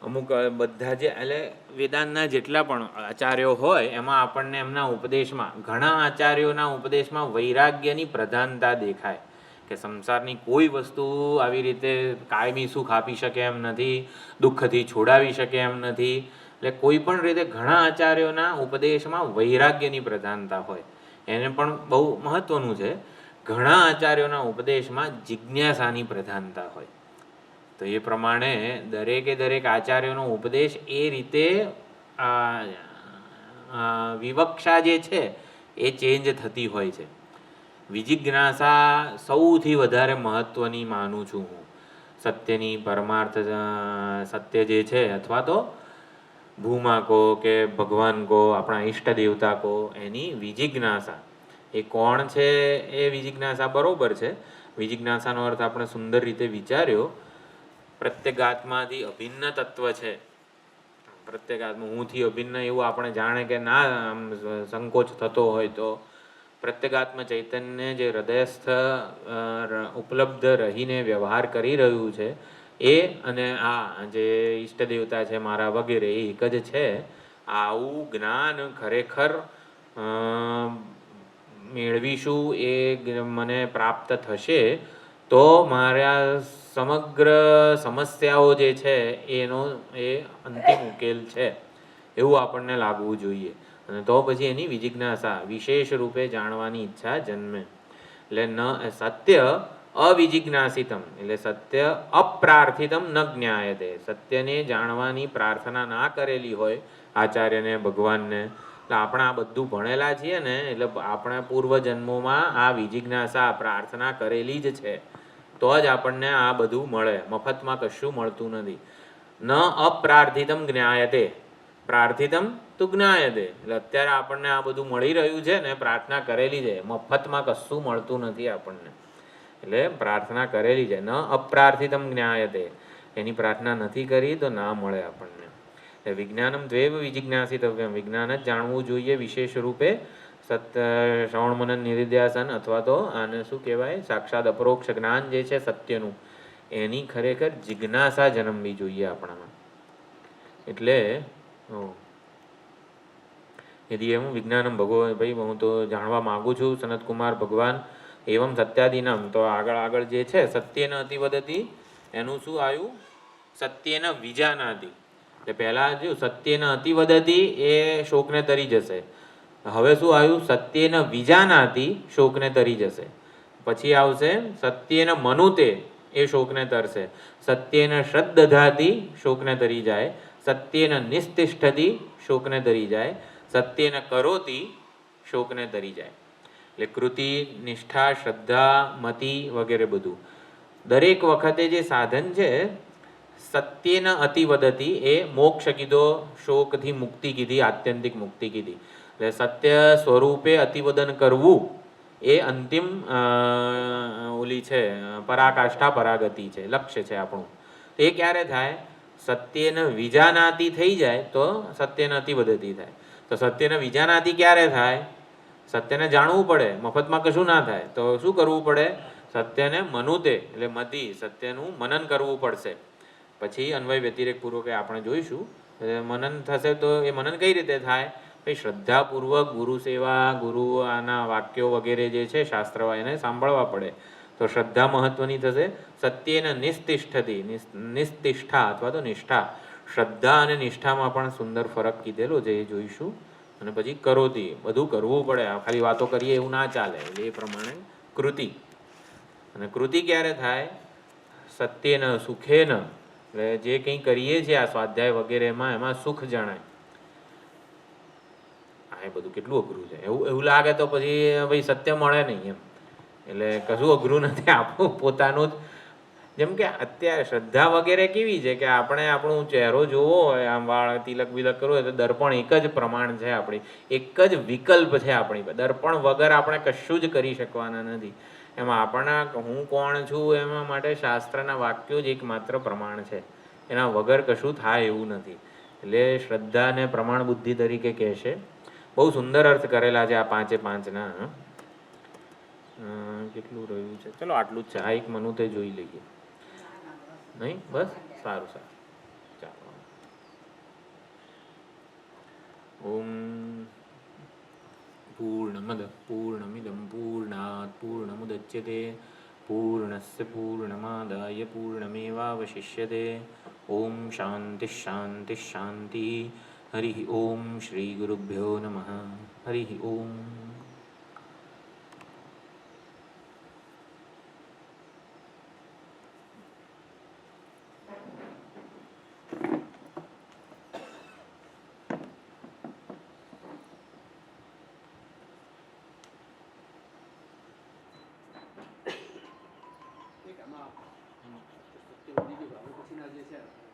અમુક બધા જે એટલે વેદાંતના જેટલા પણ આચાર્યો હોય એમાં આપણને એમના ઉપદેશમાં, ઘણા આચાર્યોના ઉપદેશમાં વૈરાગ્યની પ્રધાનતા દેખાય કે સંસારની કોઈ વસ્તુ આવી રીતે કાયમી સુખ આપી શકે એમ નથી, દુઃખથી છોડાવી શકે એમ નથી. એટલે કોઈ પણ રીતે ઘણા આચાર્યોના ઉપદેશમાં વૈરાગ્યની પ્રધાનતા હોય, એને પણ બહુ મહત્વનું છે. ઘણા આચાર્યોના ઉપદેશમાં જિજ્ઞાસાની પ્રધાનતા હોય. તો એ પ્રમાણે દરેક આચાર્યોનો ઉપદેશ એ રીતે વિવક્ષા જે છે એ ચેન્જ થતી હોય છે. વિજિજ્ઞાસા સૌથી વધારે મહત્વની માનું છું હું. સત્યની પરમાર્થ સત્ય જે છે, અથવા તો ભૂમા કહો કે ભગવાન કહો, આપણા ઈષ્ટ દેવતા કહો, એની વિજિજ્ઞાસા એ કોણ છે એ વિજિજ્ઞાસા બરોબર છે. વિજિજ્ઞાસાનો અર્થ આપણે સુંદર રીતે વિચાર્યો. પ્રત્યેગાત્માથી અભિન્ન તત્વ છે. પ્રત્યેગાત્મા હુંથી અભિન્ન એવું આપણે જાણે કે ના આમ સંકોચ થતો હોય તો પ્રત્યેગાત્મ ચૈતન્ય જે હૃદયસ્થ ઉપલબ્ધ રહીને વ્યવહાર કરી રહ્યું છે એ અને આ જે ઈષ્ટ દેવતા છે મારા વગેરે એ એક જ છે. આવું જ્ઞાન ખરેખર મેળવીશું, એ મને પ્રાપ્ત થશે તો મારા સમગ્ર સમસ્યાઓ જે છે એનો એ અંતિમ ઉકેલ છે એવું આપણને લાગવું જોઈએ. અને તો પછી એની વિજિજ્ઞાસા વિશેષ રૂપે જાણવાની ઈચ્છા જન્મે. એટલે ન સત્ય અવિજિજ્ઞાસિતમ એટલે સત્ય અપ્રાર્થિતમ ન જ્ઞાયતે. સત્યને જાણવાની પ્રાર્થના ના કરેલી હોય આચાર્યને, ભગવાનને, એટલે આપણે આ બધું ભણેલા છીએ ને, એટલે આપણે પૂર્વજન્મોમાં આ વિજિજ્ઞાસા પ્રાર્થના કરેલી જ છે તો જ આપણને આ બધું મળે. મફતમાં કશું મળતું નથી. ન અપ્રાર્થિતમ જ્ઞાયતે, પ્રાર્થિતમ તું જ્ઞાયતે. એટલે અત્યારે આપણને આ બધું મળી રહ્યું છે ને, પ્રાર્થના કરેલી છે. મફતમાં કશું મળતું નથી આપણને, એટલે પ્રાર્થના કરેલી છે. ન અપ્રાર્થિતમ જ્ઞાયતે, એની પ્રાર્થના નથી કરી તો ના મળે આપણને. વિજ્ઞાનમ દ્વેવ વિજિજ્ઞાસિતવ્યમ, વિજ્ઞાન જ જાણવું જોઈએ વિશેષ રૂપે. શ્રવણ મનન નિધિધ્યાસન અથવા તો આને શું કહેવાય, સાક્ષાત અપરોક્ષ જ્ઞાન જે છે સત્યનું, એની ખરેખર જિજ્ઞાસા જન્મવી જોઈએ આપણામાં. એટલે યદિ એમ વિજ્ઞાનમ ભગવાન, ભાઈ હું તો જાણવા માગું છું સનતકુમાર ભગવાન એવમ સત્યાદિનામ. તો આગળ જે છે સત્યેન અતિવદતી એનું શું આવ્યું, સત્યેન વિજાનાતિ. એટલે પહેલાં જો સત્યેન અતિવદતી એ શોકને તરી જશે. હવે શું આવ્યું, સત્યેન વિજાનાતિ શોકને તરી જશે. પછી આવશે સત્યેન મનુતે એ શોકને તરશે. સત્યેન શ્રદ્ધધાતિ શોકને તરી જાય. સત્યેન નિસ્તિષ્ઠતિ શોકને તરી જાય. સત્યેન કરોતિ શોકને તરી જાય. એટલે કૃતિ, નિષ્ઠા, શ્રદ્ધા, મતિ વગેરે બધું દરેક વખતે જે સાધન છે સત્યેન અતિવદતી એ મોક્ષ કીધો, શોકથી મુક્તિ કીધી, આત્યંતિક મુક્તિ કીધી. એટલે સત્ય સ્વરૂપે અતિવદન કરવું એ અંતિમ ઓલી છે પરાકાષ્ઠા, પરાગતિ છે, લક્ષ્ય છે આપણું. તો એ ક્યારે થાય, સત્યેન વિજાનાતિ થઈ જાય તો સત્યેન અતિવદતી થાય. તો સત્યને વિજાનાતિ ક્યારે થાય, સત્યને જાણવું પડે, મફતમાં કશું ના થાય. તો શું કરવું પડે, સત્યને મનુતે એટલે મતિ, સત્યનું મનન કરવું પડશે. પછી અન્વય વ્યતિરેક પૂર્વક આપણે જોઈશું. મનન થશે તો એ મનન કઈ રીતે થાય, ભાઈ શ્રદ્ધાપૂર્વક ગુરુ સેવા, ગુરુ આના વાક્યો વગેરે જે છે શાસ્ત્ર એને સાંભળવા પડે તો શ્રદ્ધા મહત્વની થશે. સત્યેન નિસ્તિષ્ઠતિ, નિસ્તિષ્ઠા અથવા તો નિષ્ઠા. શ્રદ્ધા અને નિષ્ઠામાં પણ સુંદર ફરક કીધેલો છે, એ જોઈશું. અને પછી કરોતી, બધું કરવું પડે, ખાલી વાતો કરીએ એવું ના ચાલે. એ પ્રમાણે કૃતિ. અને કૃતિ ક્યારે થાય, સત્યેન સુખેન. એટલે જે કંઈ કરીએ છીએ આ સ્વાધ્યાય વગેરેમાં એમાં સુખ જણાય. આ બધું કેટલું અઘરું છે, એવું લાગે તો પછી ભાઈ સત્ય મળે નહીં એમ. એટલે કશું અઘરું નથી, આપણું પોતાનું જ. જેમ કે અત્યારે શ્રદ્ધા વગેરે કેવી છે કે આપણે આપણું ચહેરો જોવો હોય, આમ વાળ તિલક બિલક કરવું હોય તો દર્પણ એક જ પ્રમાણ છે આપણી, એક જ વિકલ્પ છે આપણી. દર્પણ વગર આપણે કશું જ કરી શકવાના નથી. એમાં આપણા હું કોણ છું એમાં માટે શાસ્ત્રના વાક્યો જ એકમાત્ર પ્રમાણ છે, એના વગર કશું થાય એવું નથી. એટલે શ્રદ્ધાને પ્રમાણ બુદ્ધિ તરીકે કહેશે. બહુ સુંદર અર્થ કરેલા છે આ પાંચે પાંચના. કેટલું રહ્યું છે, ચલો આટલું જ છે. આ એક મનુ તે જોઈ લઈએ નહીં, બસ સારું સારું ચાલો. ઓમ પૂર્ણમદ પૂર્ણમિદમ પૂર્ણાત પૂર્ણમુદચ્યતે પૂર્ણસ્ય પૂર્ણમાદાય પૂર્ણમેવાવશિષ્યતે. ઓમ શાંતિ શાંતિ શાંતિ. હરિ ઓમ શ્રી ગુરુભ્યો નમઃ. હરિ ઓમ. એક આમાં પછીના જે છે